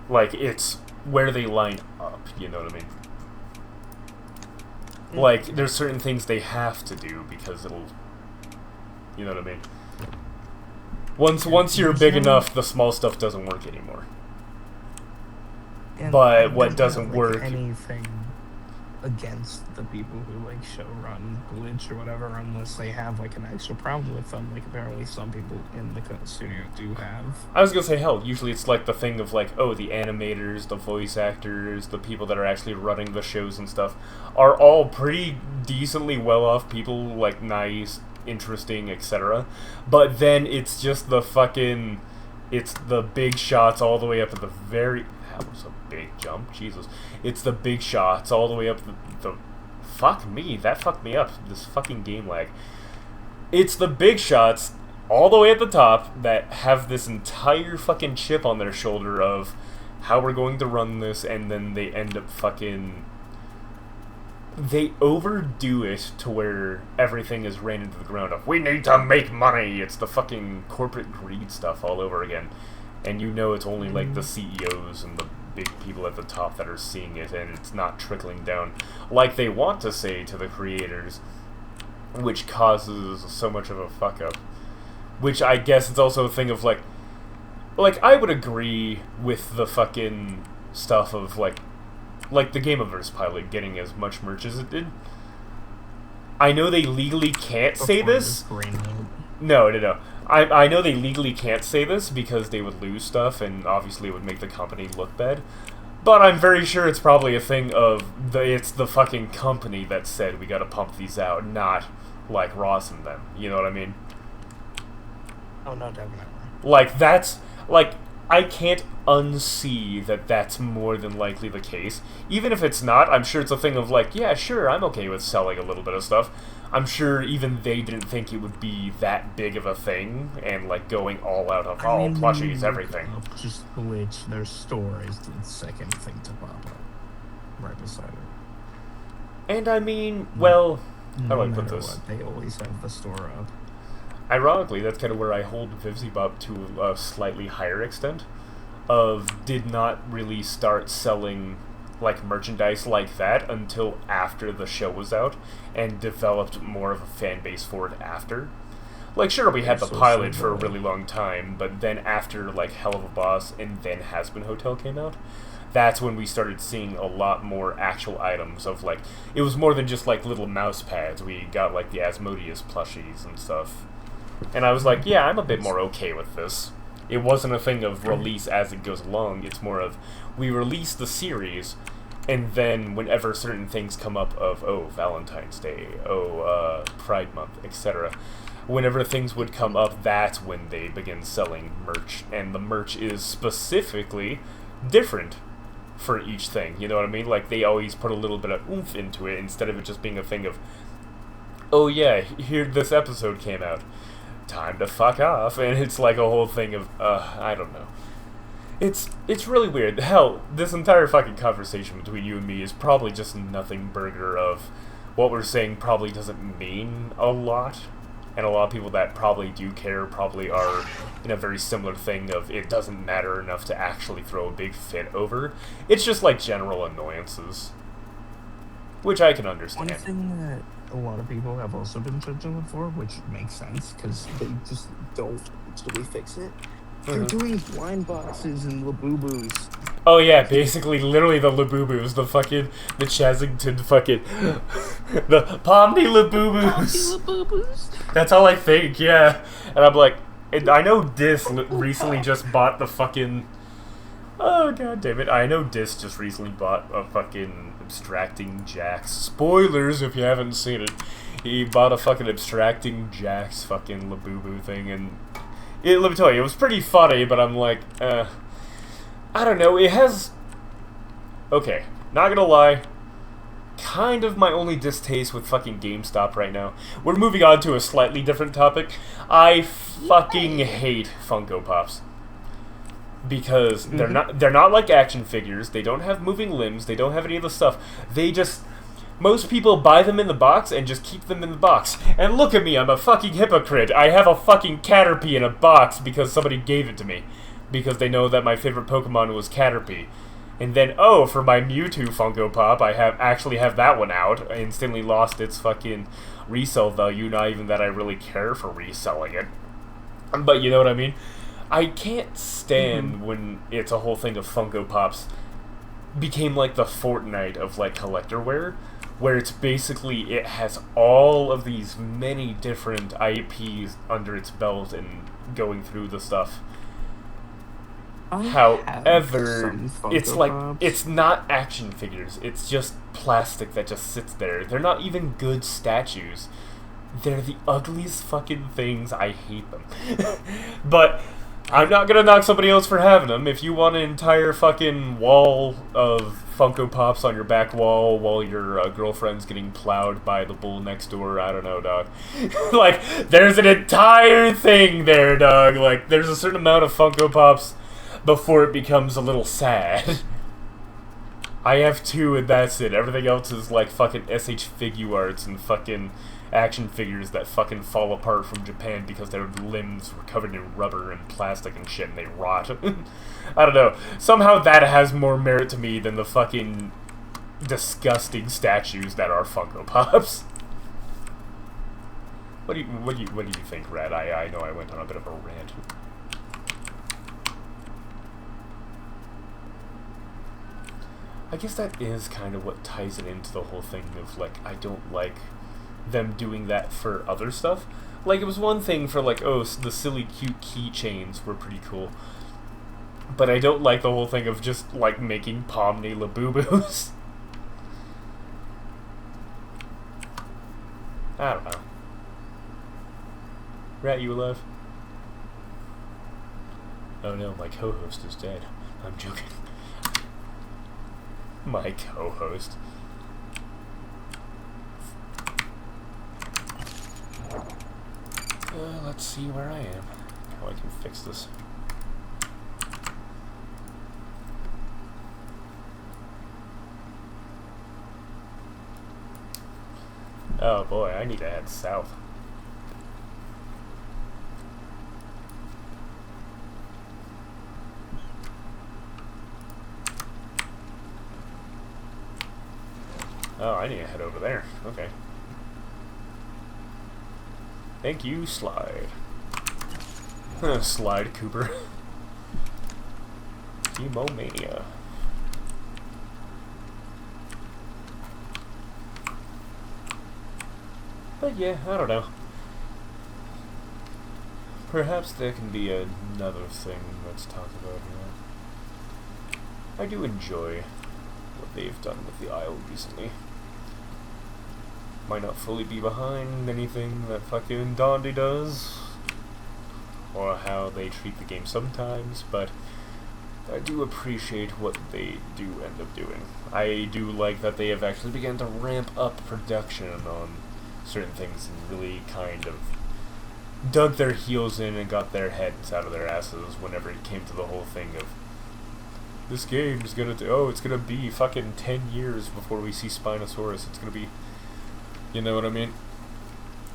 Speaker 1: It's where they line up, you know what I mean? There's certain things they have to do because it'll... You know what I mean? Once you're big enough, the small stuff doesn't work anymore. But what doesn't work...
Speaker 2: anything against the people who showrun Glitch or whatever, unless they have an actual problem with them, apparently some people in the studio do have.
Speaker 1: I was gonna say, hell, usually it's the thing of the animators, the voice actors, the people that are actually running the shows and stuff are all pretty decently well-off people, nice, interesting, etc. But then it's just the fucking It's the big shots all the way up at the very... That was a big jump. Jesus. It's the big shots all the way up the fuck me. That fucked me up. This fucking game lag. It's the big shots all the way at the top that have this entire fucking chip on their shoulder of how we're going to run this, and then they end up fucking... They overdo it to where everything is ran into the ground of, we need to make money! It's the fucking corporate greed stuff all over again. And you know it's only like the CEOs and the big people at the top that are seeing it, and it's not trickling down like they want to say to the creators, which causes so much of a fuck up. Which I guess it's also a thing of like I would agree with the fucking stuff of like the Gameaverse pilot getting as much merch as it did. I know they legally can't say this. No. I know they legally can't say this because they would lose stuff, and obviously it would make the company look bad. But I'm very sure it's probably a thing of it's the fucking company that said we gotta pump these out, not like Ross and them. You know what I mean?
Speaker 2: Oh no, definitely.
Speaker 1: Like that's like I can't unsee that that's more than likely the case. Even if it's not, I'm sure it's a thing of like, yeah, sure, I'm okay with selling a little bit of stuff. I'm sure even they didn't think it would be that big of a thing, and like going all out of all plushies, everything.
Speaker 2: Just Glitch, their store is the second thing to pop up, right beside it.
Speaker 1: And I mean, well, how do I put this?
Speaker 2: What, they always have the store up.
Speaker 1: Ironically, that's kind of where I hold VivzieBop to a slightly higher extent. Did not really start selling like merchandise like that until after the show was out, and developed more of a fan base for it after. Like, sure, we had the pilot for a really long time, but then after like Hell of a Boss and then Has-Been Hotel came out, that's when we started seeing a lot more actual items of like, it was more than just like little mouse pads. We got like the Asmodeus plushies and stuff. And I was like, yeah, I'm a bit more okay with this. It wasn't a thing of release as it goes along. It's more of, we release the series, and then whenever certain things come up of, oh, Valentine's Day, oh, Pride Month, etc., whenever things would come up, that's when they begin selling merch. And the merch is specifically different for each thing. You know what I mean? Like, they always put a little bit of oomph into it, instead of it just being a thing of, oh yeah, here this episode came out. Time to fuck off. And it's like a whole thing of, I don't know. It's really weird. Hell, this entire fucking conversation between you and me is probably just nothing burger of what we're saying probably doesn't mean a lot. And a lot of people that probably do care probably are in a very similar thing of it doesn't matter enough to actually throw a big fit over. It's just like general annoyances. Which I can understand.
Speaker 2: One thing that a lot of people have also been judging them for, which makes sense, because they just don't actually fix it. They're doing blind boxes and Labubu's.
Speaker 1: Oh yeah, basically, literally the Labubus, the Chazington fucking, the Pomni Labubus. That's all I think, yeah. And I'm like, and I know Dis recently just bought the fucking, oh god damn it, I know Dis just recently bought a fucking Abstracting Jax. Spoilers if you haven't seen it. He bought a fucking Abstracting Jax fucking Labubu thing, and let me tell you, it was pretty funny, but I'm like, I don't know, it has... Okay, not gonna lie, kind of my only distaste with fucking GameStop right now. We're moving on to a slightly different topic. I fucking hate Funko Pops. Because they're not like action figures, they don't have moving limbs, they don't have any of the stuff. They just... Most people buy them in the box and just keep them in the box. And look at me, I'm a fucking hypocrite. I have a fucking Caterpie in a box because somebody gave it to me. Because they know that my favorite Pokemon was Caterpie. And then, oh, for my Mewtwo Funko Pop, I actually have that one out. I instantly lost its fucking resale value, not even that I really care for reselling it. But you know what I mean? I can't stand when it's a whole thing of Funko Pops became like the Fortnite of like collector wear, where it's basically, it has all of these many different IPs under its belt and going through the stuff. However, it's like, it's not action figures, it's just plastic that just sits there. They're not even good statues. They're the ugliest fucking things, I hate them. But I'm not gonna knock somebody else for having them. If you want an entire fucking wall of Funko Pops on your back wall while your girlfriend's getting plowed by the bull next door, I don't know, dog. Like, there's an entire thing there, dog. Like, there's a certain amount of Funko Pops before it becomes a little sad. I have 2 and that's it. Everything else is like fucking SH Figuarts and fucking action figures that fucking fall apart from Japan because their limbs were covered in rubber and plastic and shit and they rot. I don't know. Somehow that has more merit to me than the fucking disgusting statues that are Funko Pops. What do you think, Red? I know I went on a bit of a rant. I guess that is kind of what ties it into the whole thing of, like, I don't like them doing that for other stuff. Like, it was one thing for, like, oh, the silly cute keychains were pretty cool. But I don't like the whole thing of just, like, making Pomni Labubu's. I don't know. Rat, you alive? Oh no, my co-host is dead. I'm joking. My co-host. Let's see where I am. How I can fix this. Oh boy, I need to head south. Oh, I need to head over there. Okay. Thank you, Slide. Slide Cooper. Chemomania. But yeah, I don't know. Perhaps there can be another thing let's talk about here. I do enjoy what they've done with the Isle recently. Might not fully be behind anything that fucking Dondi does, or how they treat the game sometimes, but I do appreciate what they do end up doing. I do like that they have actually begun to ramp up production on certain things and really kind of dug their heels in and got their heads out of their asses whenever it came to the whole thing of this game is gonna it's gonna be fucking 10 years before we see Spinosaurus. It's gonna be, you know what I mean?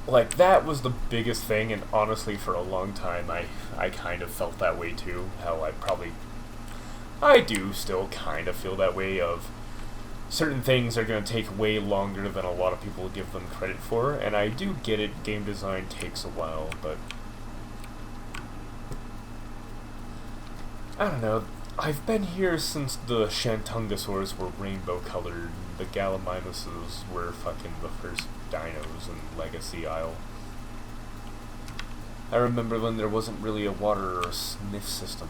Speaker 1: Like, that was the biggest thing, and honestly, for a long time, I kind of felt that way too. How I do still kind of feel that way of certain things are going to take way longer than a lot of people give them credit for, and I do get it, game design takes a while, but I don't know. I've been here since the Shantungosaurs were rainbow-colored, and the Gallimimuses were fucking the first dinos in Legacy Isle. I remember when there wasn't really a water or sniff system.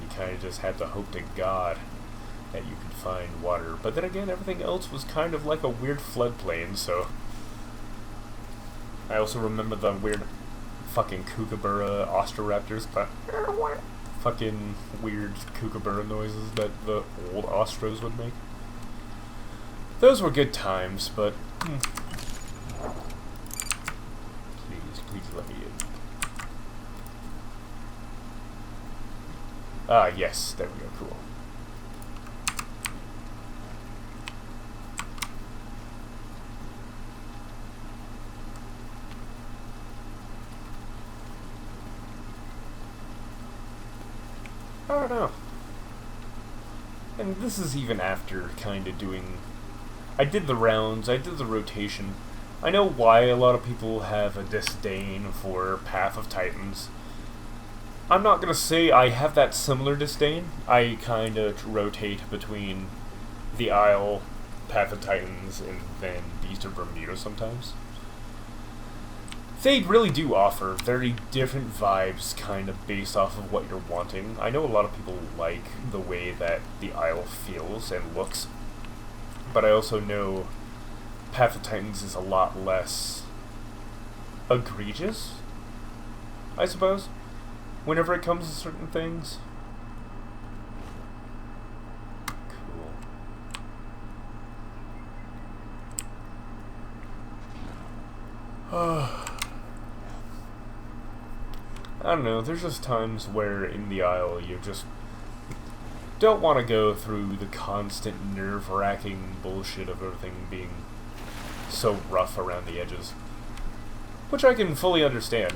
Speaker 1: You kind of just had to hope to God that you could find water. But then again, everything else was kind of like a weird floodplain, so I also remember the weird fucking Kookaburra Ostroraptors, but fucking weird Kookaburra noises that the old Ostros would make. Those were good times, but please let me in. Ah, yes, there we go, cool. I don't know. And this is even after kind of doing... I did the rounds, I did the rotation. I know why a lot of people have a disdain for Path of Titans. I'm not going to say I have that similar disdain. I kind of rotate between the Isle, Path of Titans, and then Beast of Bermuda sometimes. They really do offer very different vibes, kind of based off of what you're wanting. I know a lot of people like the way that the Isle feels and looks, but I also know Path of Titans is a lot less egregious, I suppose. whenever it comes to certain things. Cool. I don't know, there's just times where in the Isle you just don't want to go through the constant nerve-wracking bullshit of everything being so rough around the edges. Which I can fully understand.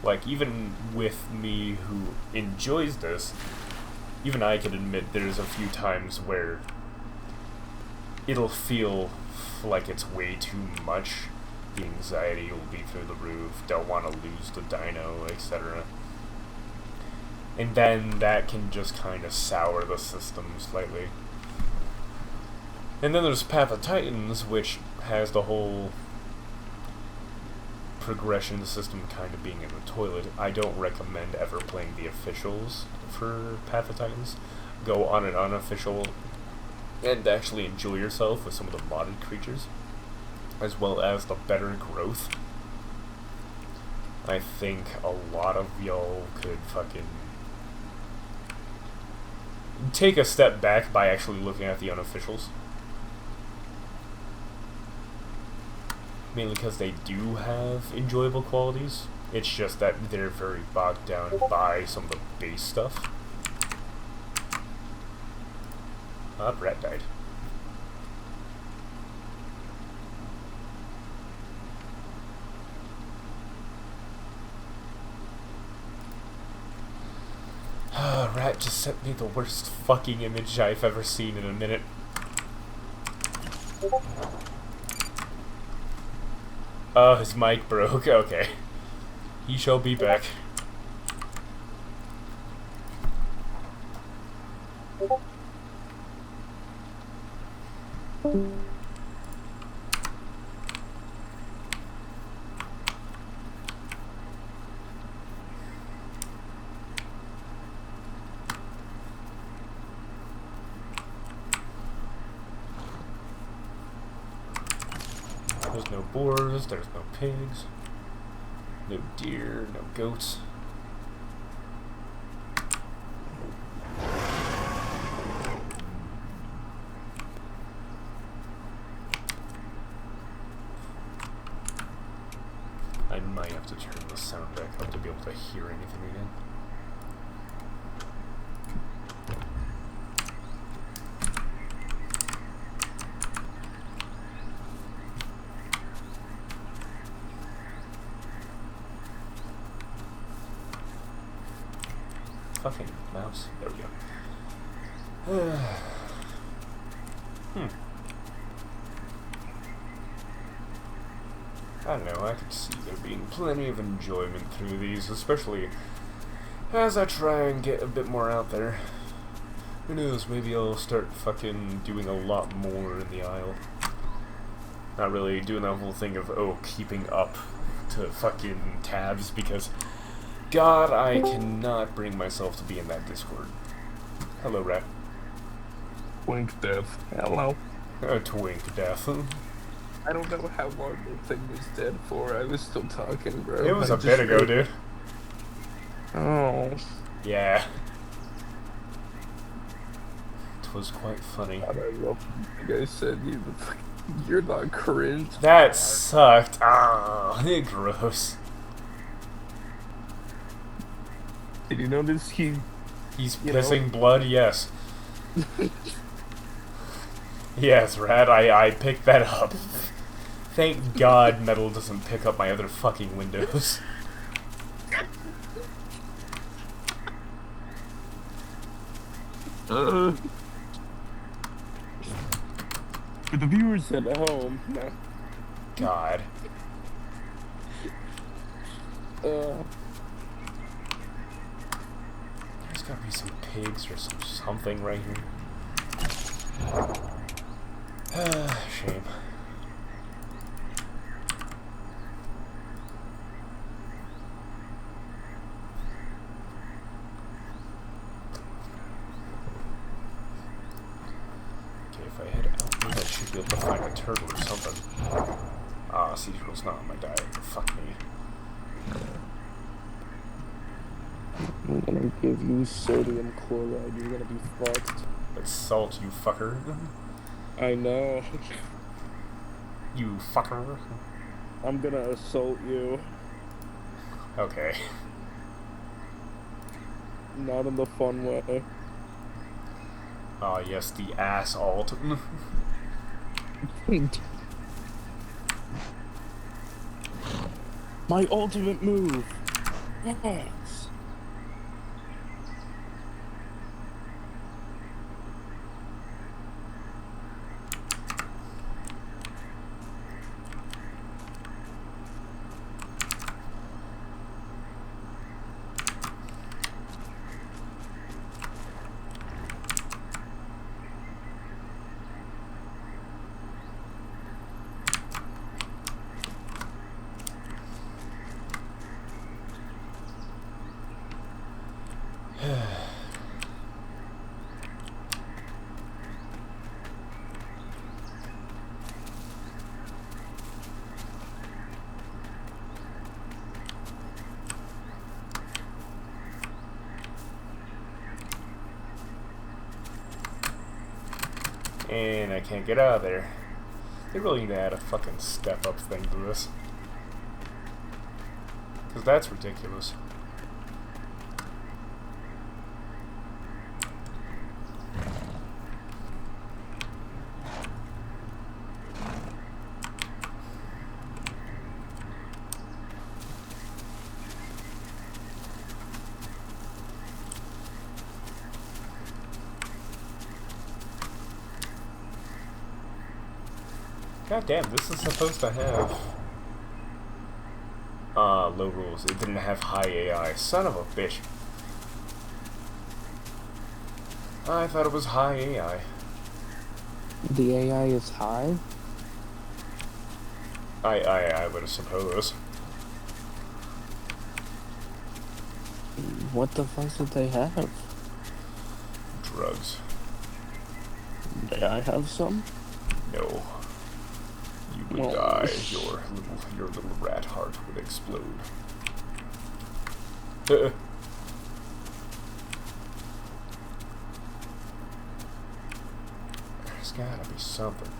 Speaker 1: Like, even with me who enjoys this, even I can admit there's a few times where it'll feel like it's way too much. The anxiety will be through the roof, don't want to lose the dino, etc. And then that can just kind of sour the system slightly. And then there's Path of Titans, which has the whole progression system kind of being in the toilet. I don't recommend ever playing the officials for Path of Titans. Go on an unofficial and actually enjoy yourself with some of the modded creatures, as well as the better growth. I think a lot of y'all could fucking take a step back by actually looking at the unofficials. Mainly because they do have enjoyable qualities. It's just that they're very bogged down by some of the base stuff. Rat died. Rat just sent me the worst fucking image I've ever seen in a minute. Oh, his mic broke. Okay. He shall be back. There's no boars, there's no pigs, no deer, no goats. I might have to turn the sound back up to be able to hear anything again. Fucking mouse. There we go. I don't know, I could see there being plenty of enjoyment through these, especially as I try and get a bit more out there. Who knows, maybe I'll start fucking doing a lot more in the Isle. Not really doing that whole thing of, oh, keeping up to fucking tabs, because God, I cannot bring myself to be in that Discord. Hello, Rat.
Speaker 2: Twink death. Hello.
Speaker 1: Twink death.
Speaker 2: I don't know how long the thing was dead for. I was still talking, bro.
Speaker 1: It was a bit ago, dude.
Speaker 2: Oh.
Speaker 1: Yeah. It was quite funny.
Speaker 2: God, I love you guys said you're not cringe.
Speaker 1: That sucked. Ah, gross.
Speaker 2: Did you notice he's
Speaker 1: pissing blood? Yes. Yes, Rat, I picked that up. Thank God metal doesn't pick up my other fucking windows.
Speaker 2: For the viewers at home, no.
Speaker 1: God.
Speaker 2: There's
Speaker 1: gotta be some pigs or something right here. Shame. Okay, if I head out here, I should be able to find a turtle or something. Ah, Caesar's not on my diet. Fuck me.
Speaker 2: I'm gonna give you sodium chloride. You're gonna be fucked.
Speaker 1: That's salt, you fucker.
Speaker 2: I know.
Speaker 1: You fucker.
Speaker 2: I'm gonna assault you.
Speaker 1: Okay.
Speaker 2: Not in the fun way.
Speaker 1: Ah, yes, the ass alt.
Speaker 2: My ultimate move. Yes.
Speaker 1: And I can't get out of there. They really need to add a fucking step-up thing to this. Because that's ridiculous. God damn, this is supposed to have low rules. It didn't have high AI. Son of a bitch. I thought it was high AI.
Speaker 2: The AI is high?
Speaker 1: I would suppose.
Speaker 2: What the fuck did they have?
Speaker 1: Drugs.
Speaker 2: Did I have some?
Speaker 1: No. You would die. Your little rat heart would explode. There's gotta be something.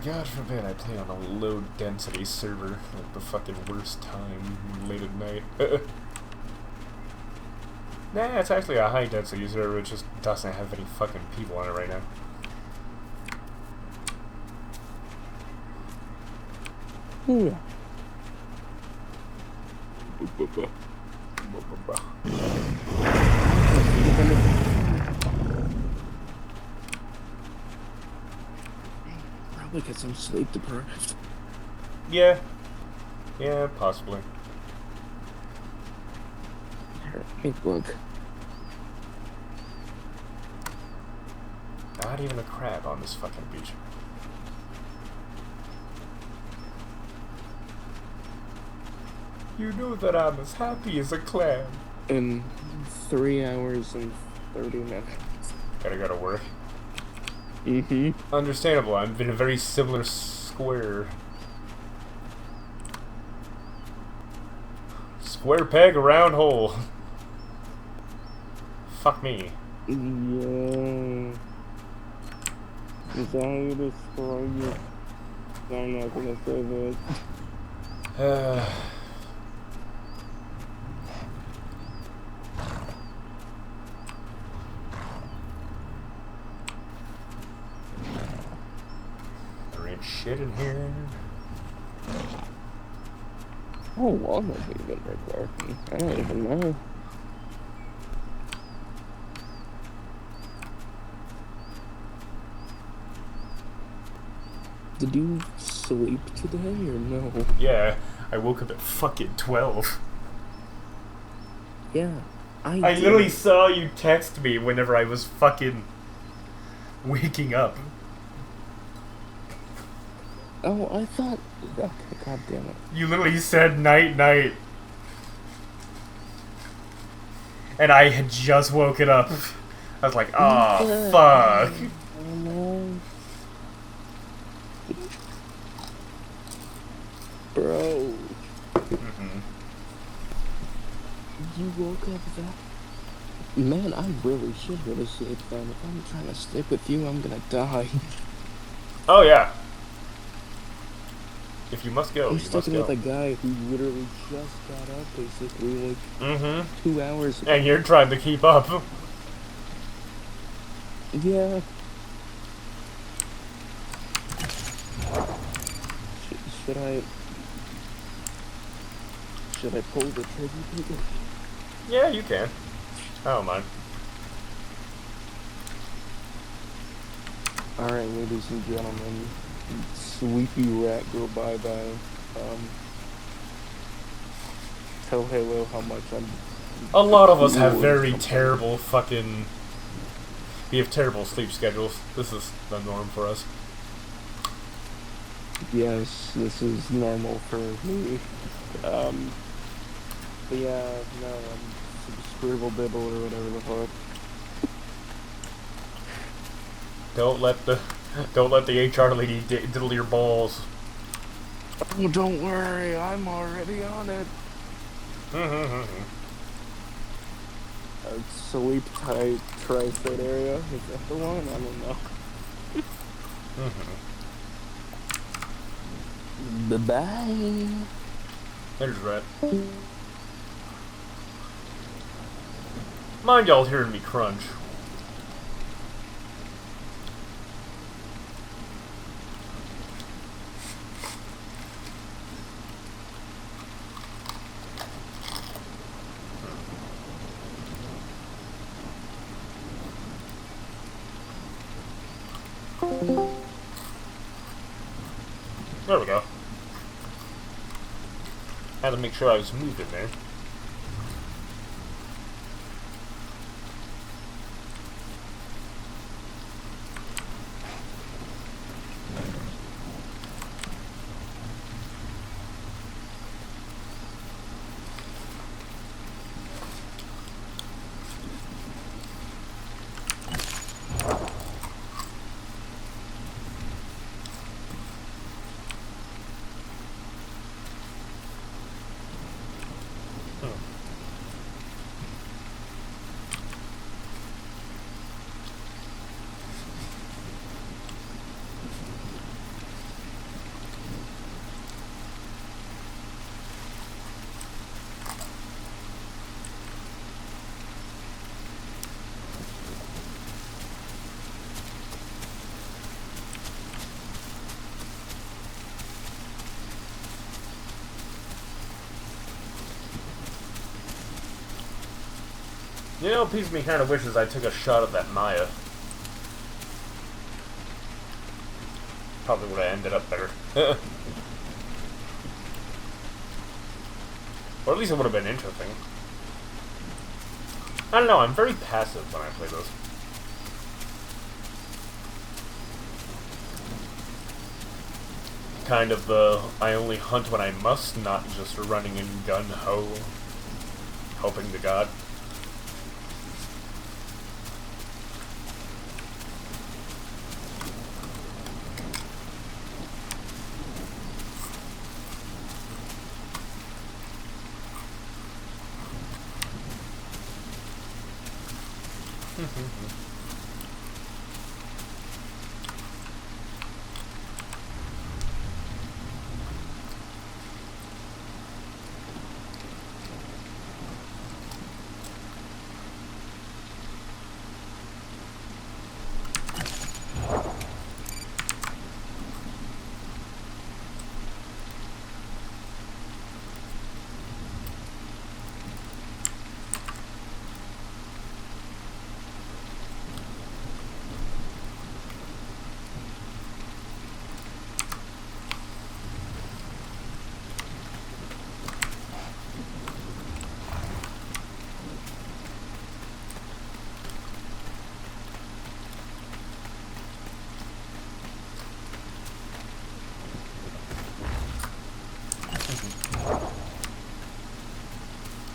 Speaker 1: God forbid I play on a low density server at the fucking worst time late at night. Nah, it's actually a high density server, it just doesn't have any fucking people on it right now.
Speaker 2: Yeah. Probably get some sleep deprived.
Speaker 1: Yeah. Yeah, possibly.
Speaker 2: Here, hey, look.
Speaker 1: Not even a crab on this fucking beach. You know that I'm as happy as a clam.
Speaker 2: In 3 hours and 30 minutes.
Speaker 1: Gotta go to work.
Speaker 2: Mm-hmm.
Speaker 1: Understandable, I'm in a very similar square. Square peg, a round hole. Fuck me.
Speaker 2: Yeah. Is that how you describe it? I'm not gonna say that.
Speaker 1: There ain't shit in here.
Speaker 2: How long have we been recording? I don't even know. Did you sleep today or no?
Speaker 1: Yeah, I woke up at fucking 12.
Speaker 2: Yeah, I
Speaker 1: literally saw you text me whenever I was fucking waking up.
Speaker 2: Oh, I thought. Okay, god damn it.
Speaker 1: You literally said night, night. And I had just woken up. I was like,
Speaker 2: What
Speaker 1: oh,
Speaker 2: the
Speaker 1: fuck.
Speaker 2: hell, man? Bro, you woke up that. Man, I really should go to sleep then. If I'm trying to sleep with you, I'm gonna die.
Speaker 1: Oh, yeah. If you must go,
Speaker 2: I'm
Speaker 1: you must
Speaker 2: sticking with
Speaker 1: go.
Speaker 2: a guy who literally just got up basically like 2 hours
Speaker 1: And
Speaker 2: ago.
Speaker 1: you're trying to keep up.
Speaker 2: Yeah. Should I pull the trigger?
Speaker 1: Yeah, you can. I don't mind.
Speaker 2: Alright, ladies and gentlemen. Sleepy rat go bye-bye. Tell Halo how much I'm
Speaker 1: A lot of us have
Speaker 2: cool or
Speaker 1: very
Speaker 2: something.
Speaker 1: terrible fucking... We have terrible sleep schedules. This is the norm for us.
Speaker 2: Yes, this is normal for me. But yeah, no, scribble dibble or whatever the fuck.
Speaker 1: Don't let the HR lady diddle your balls.
Speaker 2: Oh, don't worry, I'm already on it. Sleep tight tri-state area. Is that the one? I don't know. Bye-bye.
Speaker 1: There's Rat. Mind y'all hearing me crunch. There we go. Had to make sure I was moving there. You know, a piece of me kind of wishes I took a shot at that Maya. Probably would have ended up better. Or at least it would have been interesting. I don't know, I'm very passive when I play this. Kind of the I only hunt when I must, not just running in gun-ho, hoping to God.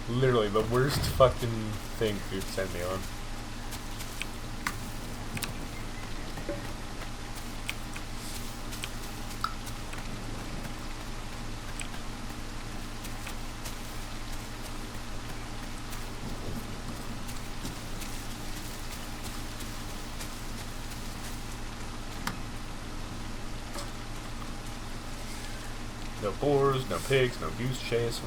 Speaker 1: Literally the worst fucking thing to send me on. No boars, no pigs, no goose chase.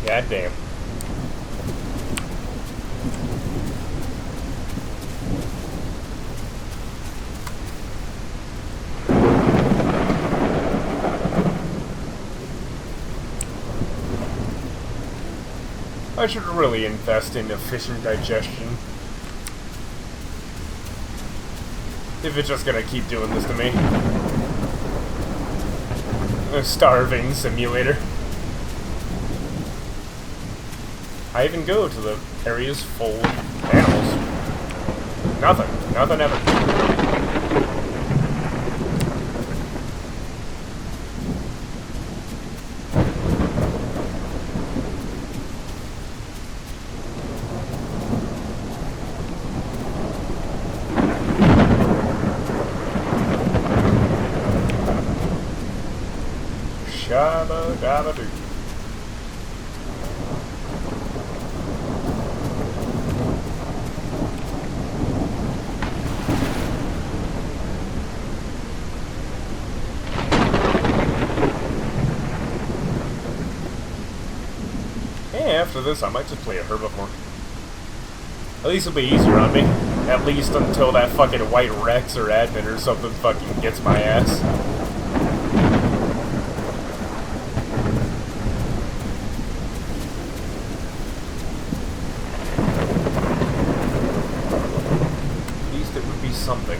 Speaker 1: God damn. I should really invest in efficient digestion. If it's just gonna keep doing this to me. A starving simulator. I even go to the areas full of animals. Nothing. Nothing ever. Shabba dabba doo. After this, I might just play a herbivore. At least it'll be easier on me. At least until that fucking white Rex or admin or something fucking gets my ass. something.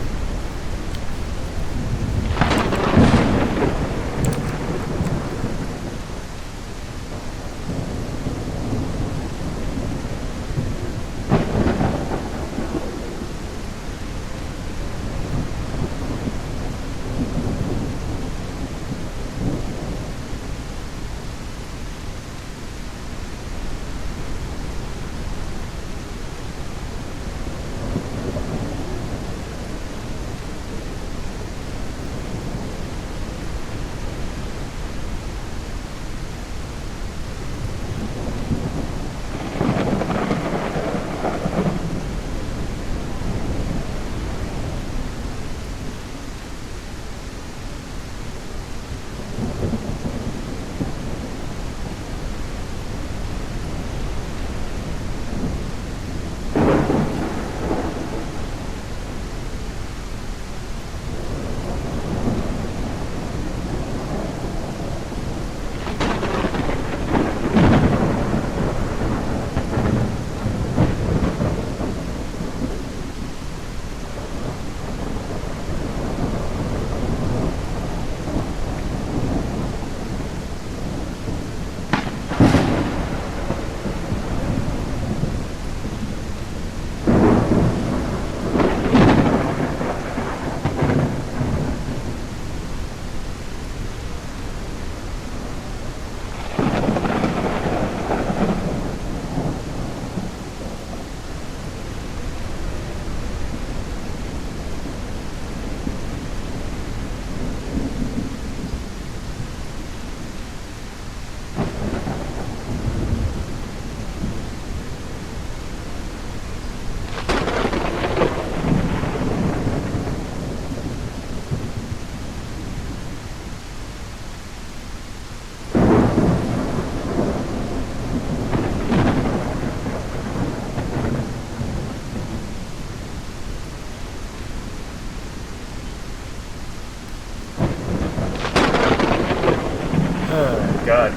Speaker 1: God.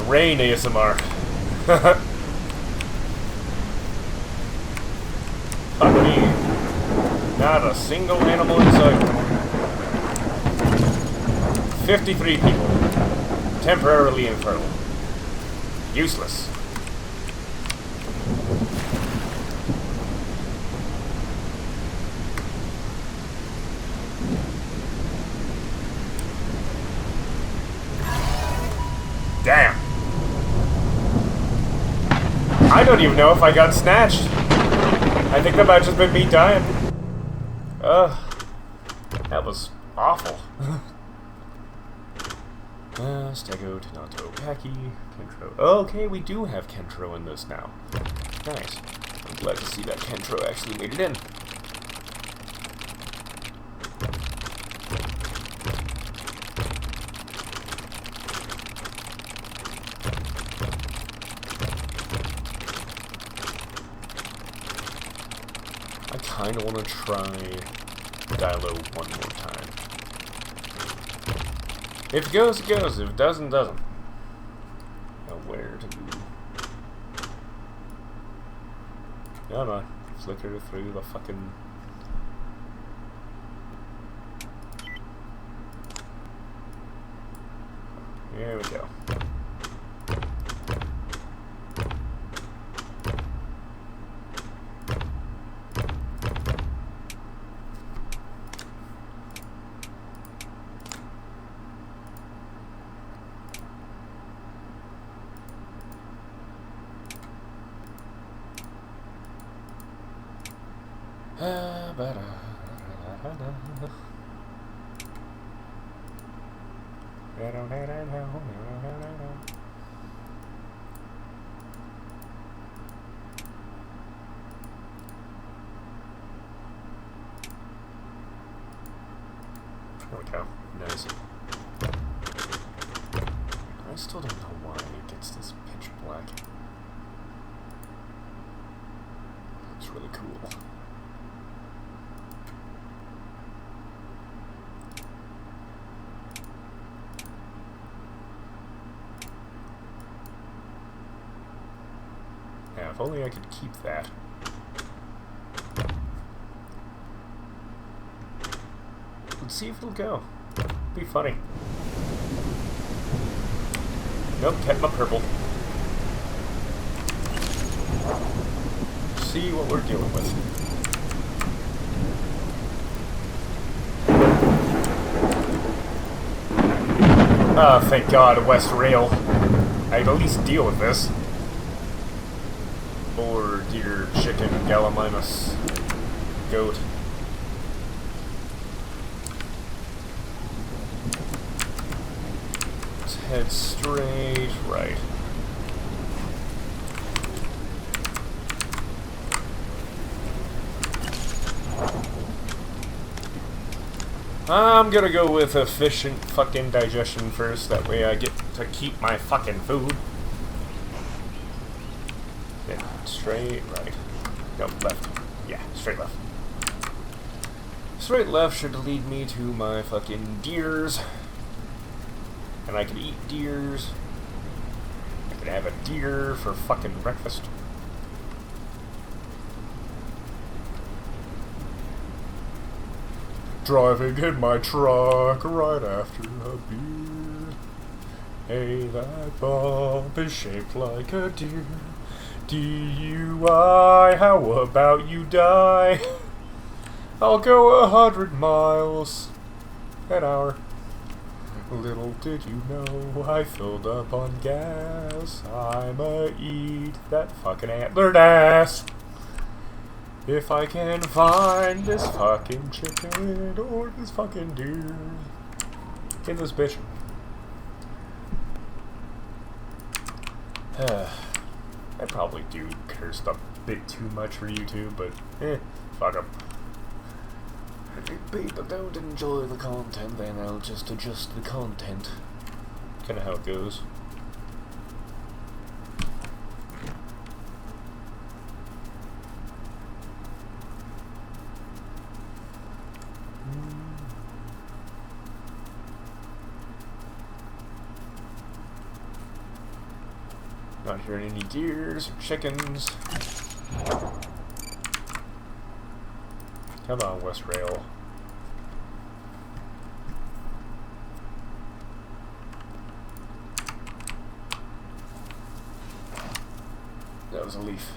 Speaker 1: Rain ASMR. Fuck me. Not a single animal in sight. 53 people. Temporarily infertile. Useless. Damn. I don't even know if I got snatched. I think that might have just been me dying. That was awful. Stego, Tenato, Paki, Kentro. Okay, we do have Kentro in this now. Nice. I'm glad to see that Kentro actually made it in. I kind of want to try Dilo one more time. If it goes, it goes. If it doesn't, it doesn't. Now where to go? Come on. Flicker through the fucking... There we go. There we go. Nice. I still don't know why it gets this pitch black. It's really cool. Yeah, if only I could keep that. Let's see if it'll go. Be funny. Nope, kept my purple. See what we're dealing with. Ah, thank God, West Rail. I can at least deal with this. Or dear chicken gallimimus goat. Let's head straight right. I'm gonna go with efficient fucking digestion first, that way I get to keep my fucking food. Then straight right. No, left. Yeah, straight left. Straight left should lead me to my fucking deers. And I can eat deers. I can have a deer for fucking breakfast. Driving in my truck right after a beer. Hey, that bump is shaped like a deer. DUI, how about you die? I'll go 100 miles an hour. Little did you know I filled up on gas. I'ma eat that fucking antlered ass. If I can find this fucking chicken or this fucking deer. Get this bitch. I probably do curse a bit too much for YouTube, but fuck 'em. If people don't enjoy the content, then I'll just adjust the content. Kinda how it goes. Not hearing any deers or chickens. Come on, West Rail. That was a leaf.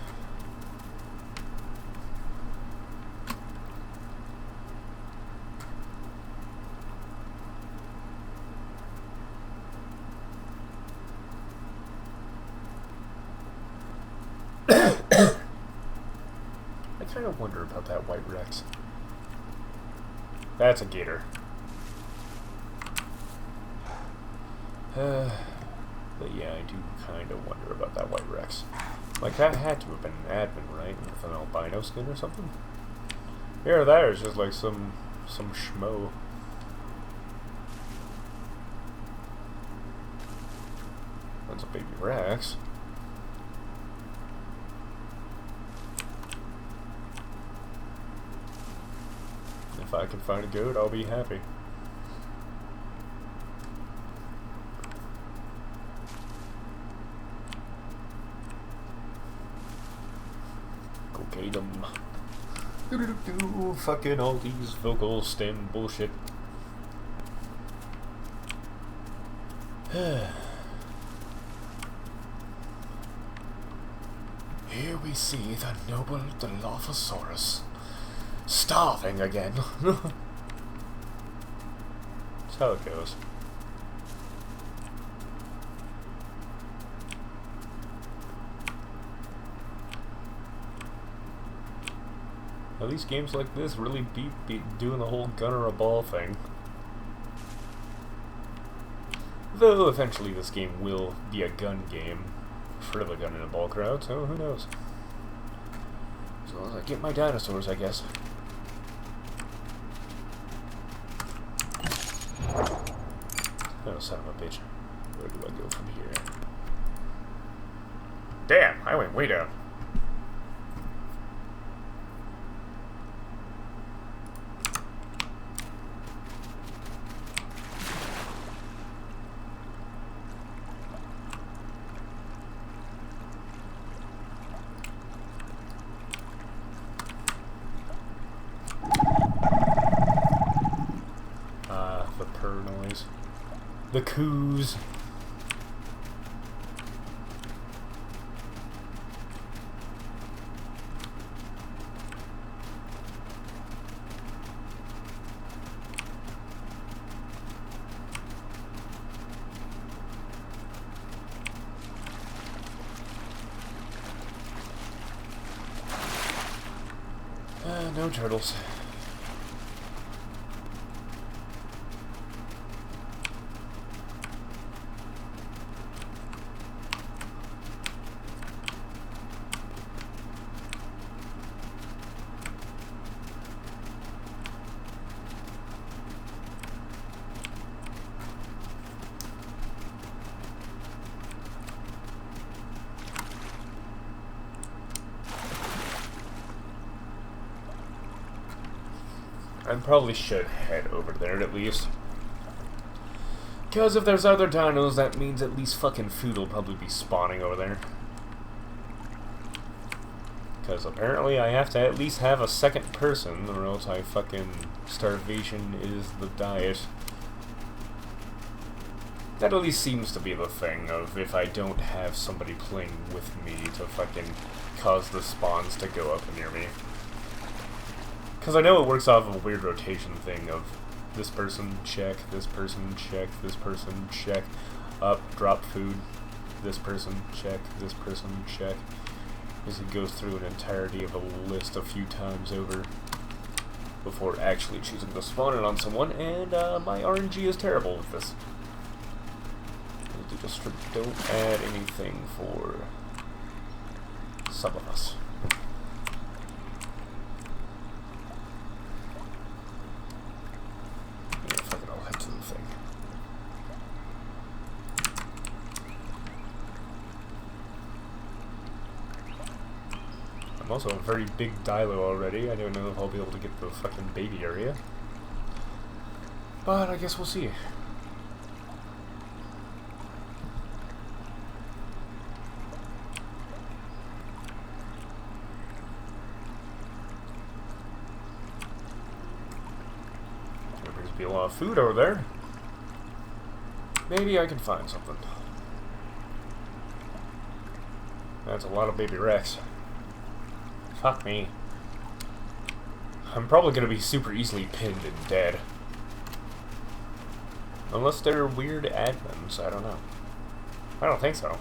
Speaker 1: I kind of wonder about that white Rex. That's a gator. But yeah, I do kind of wonder about that white Rex. Like, that had to have been an admin, right? With an albino skin or something? Here, that is just like some schmo. That's a baby Rex. If I can find a goat, I'll be happy. Go get them. Fucking all these vocal stem bullshit. Here we see the noble Dilophosaurus. Starving again. That's how it goes. Now, these games like this really be doing the whole gun or a ball thing. Though eventually this game will be a gun game for the gun and a ball crowd, so who knows. As long as I get my dinosaurs, I guess. Oh, son of a bitch. Where do I go from here? Damn, I went way down. The coos. No turtles. I probably should head over there at least. Because if there's other dinos, that means at least fucking food will probably be spawning over there. Because apparently I have to at least have a second person, or else I fucking... starvation is the diet. That at least seems to be the thing of if I don't have somebody playing with me to fucking cause the spawns to go up near me. Because I know it works off of a weird rotation thing of this person check, this person check, this person check, up, drop food, this person check, this person check. As it goes through an entirety of a list a few times over before actually choosing to spawn it on someone, and my RNG is terrible with this. They just don't add anything for some of us. I'm also a very big dilo already. I don't know if I'll be able to get the fucking baby area. But I guess we'll see. There appears to be a lot of food over there. Maybe I can find something. That's a lot of baby Rex. Fuck me. I'm probably gonna be super easily pinned and dead. Unless they're weird admins, I don't know. I don't think so.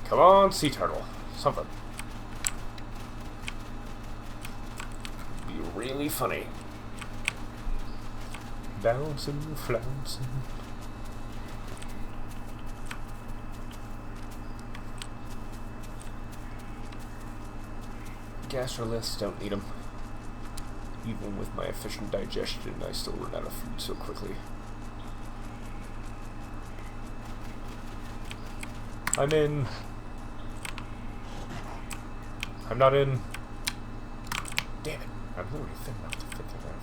Speaker 1: Come on, sea turtle. Something. Be really funny. Bouncing, flouncing. Gastroliths, don't need them. Even with my efficient digestion, I still run out of food so quickly. I'm in. I'm not in. Damn it. I'm literally thin enough to fit through there.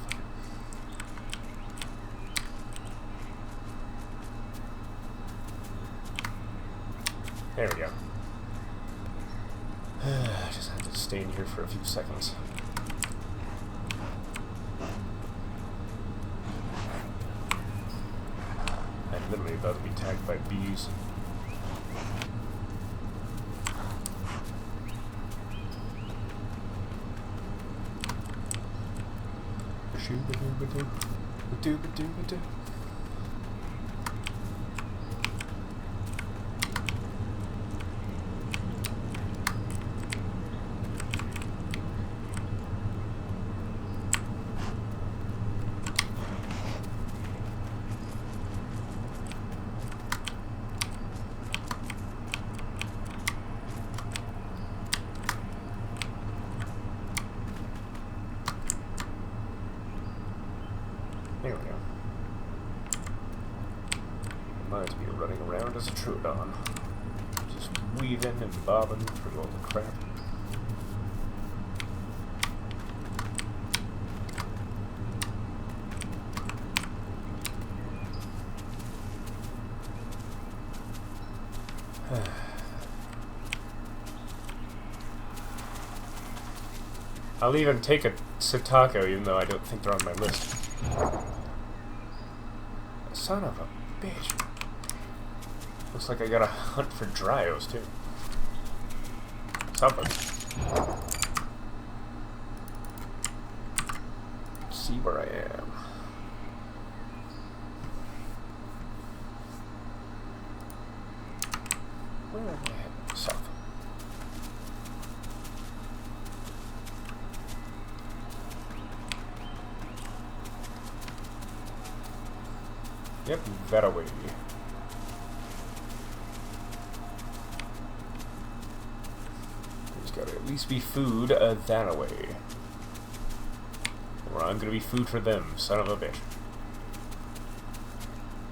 Speaker 1: There we go. I just had to stay in here for a few seconds. I'm literally about to be tagged by bees. Shoo-ba-doo-ba-doo. There we go. There's a Troodon. Just weaving and bobbing through all the crap. I'll even take a Satako, even though I don't think they're on my list. Son of a bitch. Looks like I gotta hunt for Dryos, too. Something. Let's see where I am. Where am I heading? South. Yep, that away. There's gotta at least be food that away. Or I'm gonna be food for them, son of a bitch.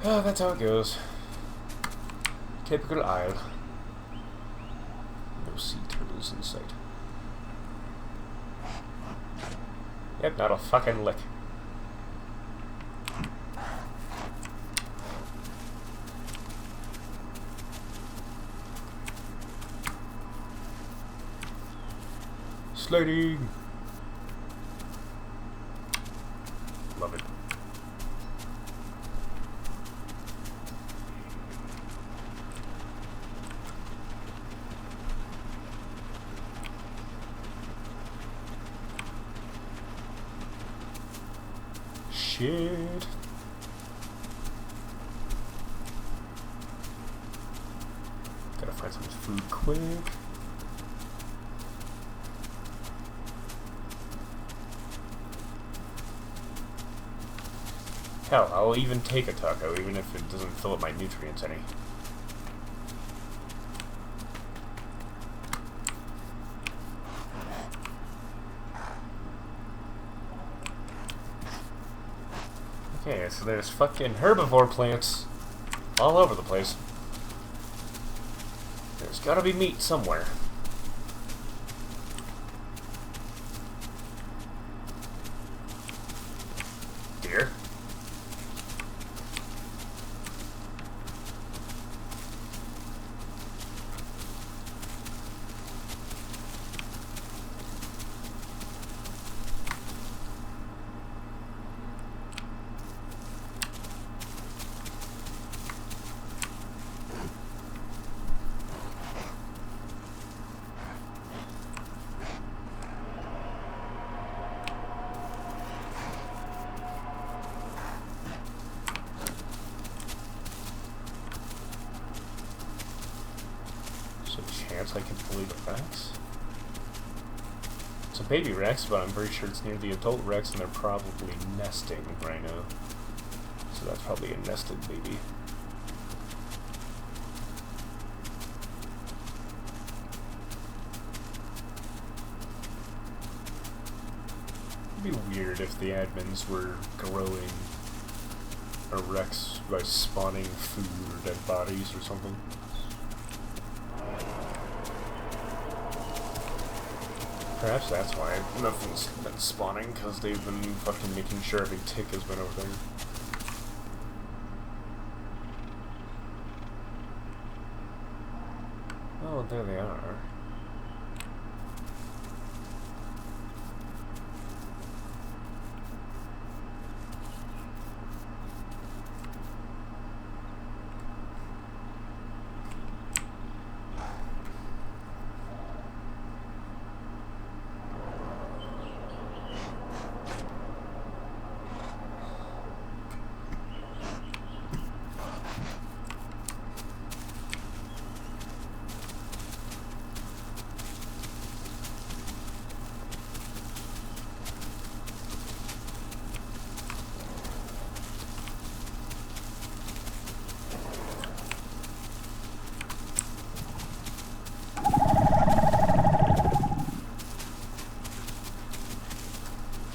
Speaker 1: Oh, that's how it goes. Typical Isle. No sea turtles in sight. Yep, not a fucking lick. Sliding! Love it. Shit. Gotta find some food quick. Hell, I'll even take a taco, even if it doesn't fill up my nutrients any. Okay, so there's fucking herbivore plants all over the place. There's gotta be meat somewhere. Deer? Chance I can bully the Rex? It's a baby Rex, but I'm very sure it's near the adult Rex, and they're probably nesting right now. So that's probably a nested baby. It'd be weird if the admins were growing a Rex by spawning food or dead bodies or something. Perhaps that's why nothing's been spawning, because they've been fucking making sure every tick has been over there. Oh, there they are.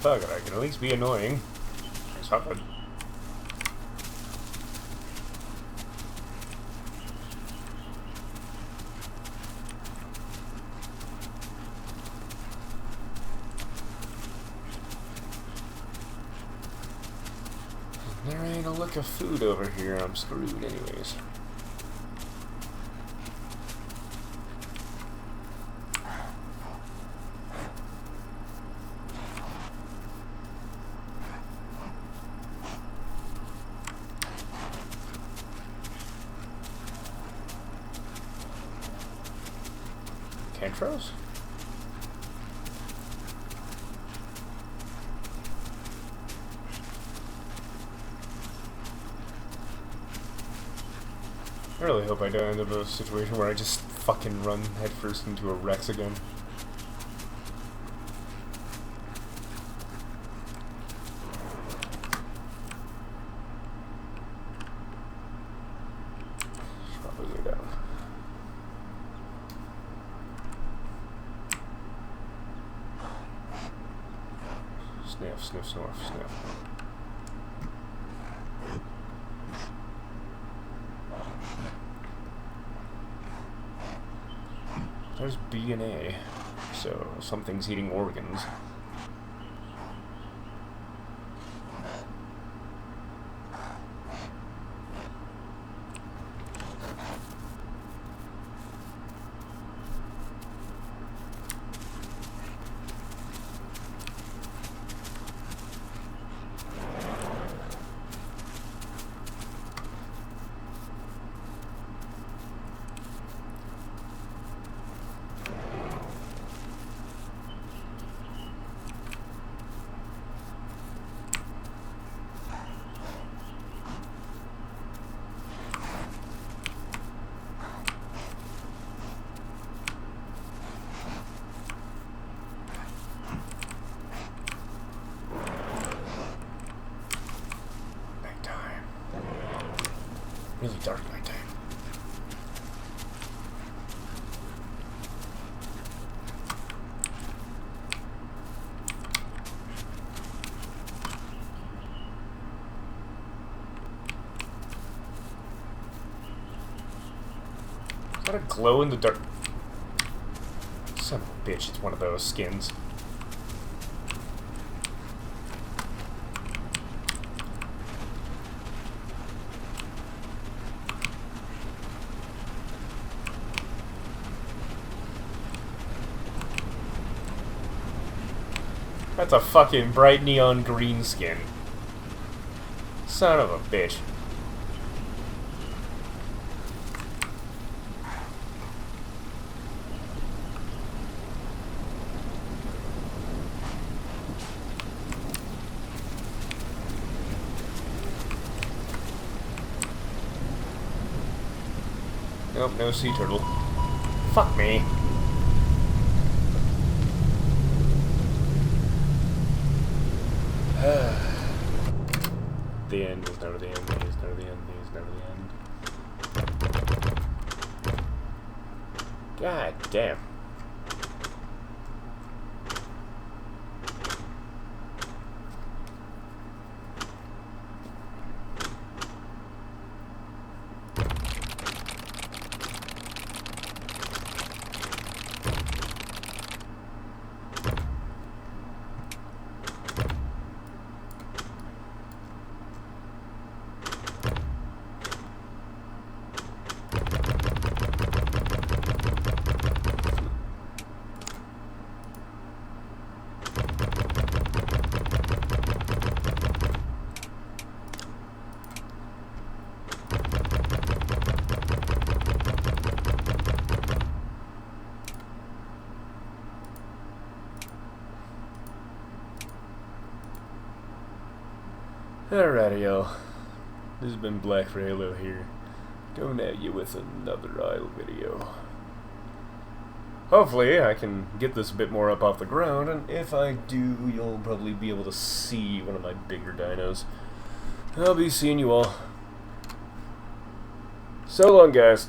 Speaker 1: Fuck it, I can at least be annoying. Something. there ain't a lick of food over here. I'm screwed anyways. Cantros? I really hope I don't end up in a situation where I just fucking run headfirst into a Rex again. Should probably go down. Sniff, sniff, snorf, sniff. There's B and A, so something's eating organs. Really dark nighttime. Is that a glow in the dark? Son of a bitch, it's one of those skins. That's a fucking bright neon green skin. Son of a bitch. Nope, no sea turtle. Fuck me. The end is never the end, the end is never the end, the end is never the end. God damn. Alrighty, y'all. This has been Black for Halo here, coming at you with another Isle video. Hopefully, I can get this a bit more up off the ground, and if I do, you'll probably be able to see one of my bigger dinos. I'll be seeing you all. So long, guys.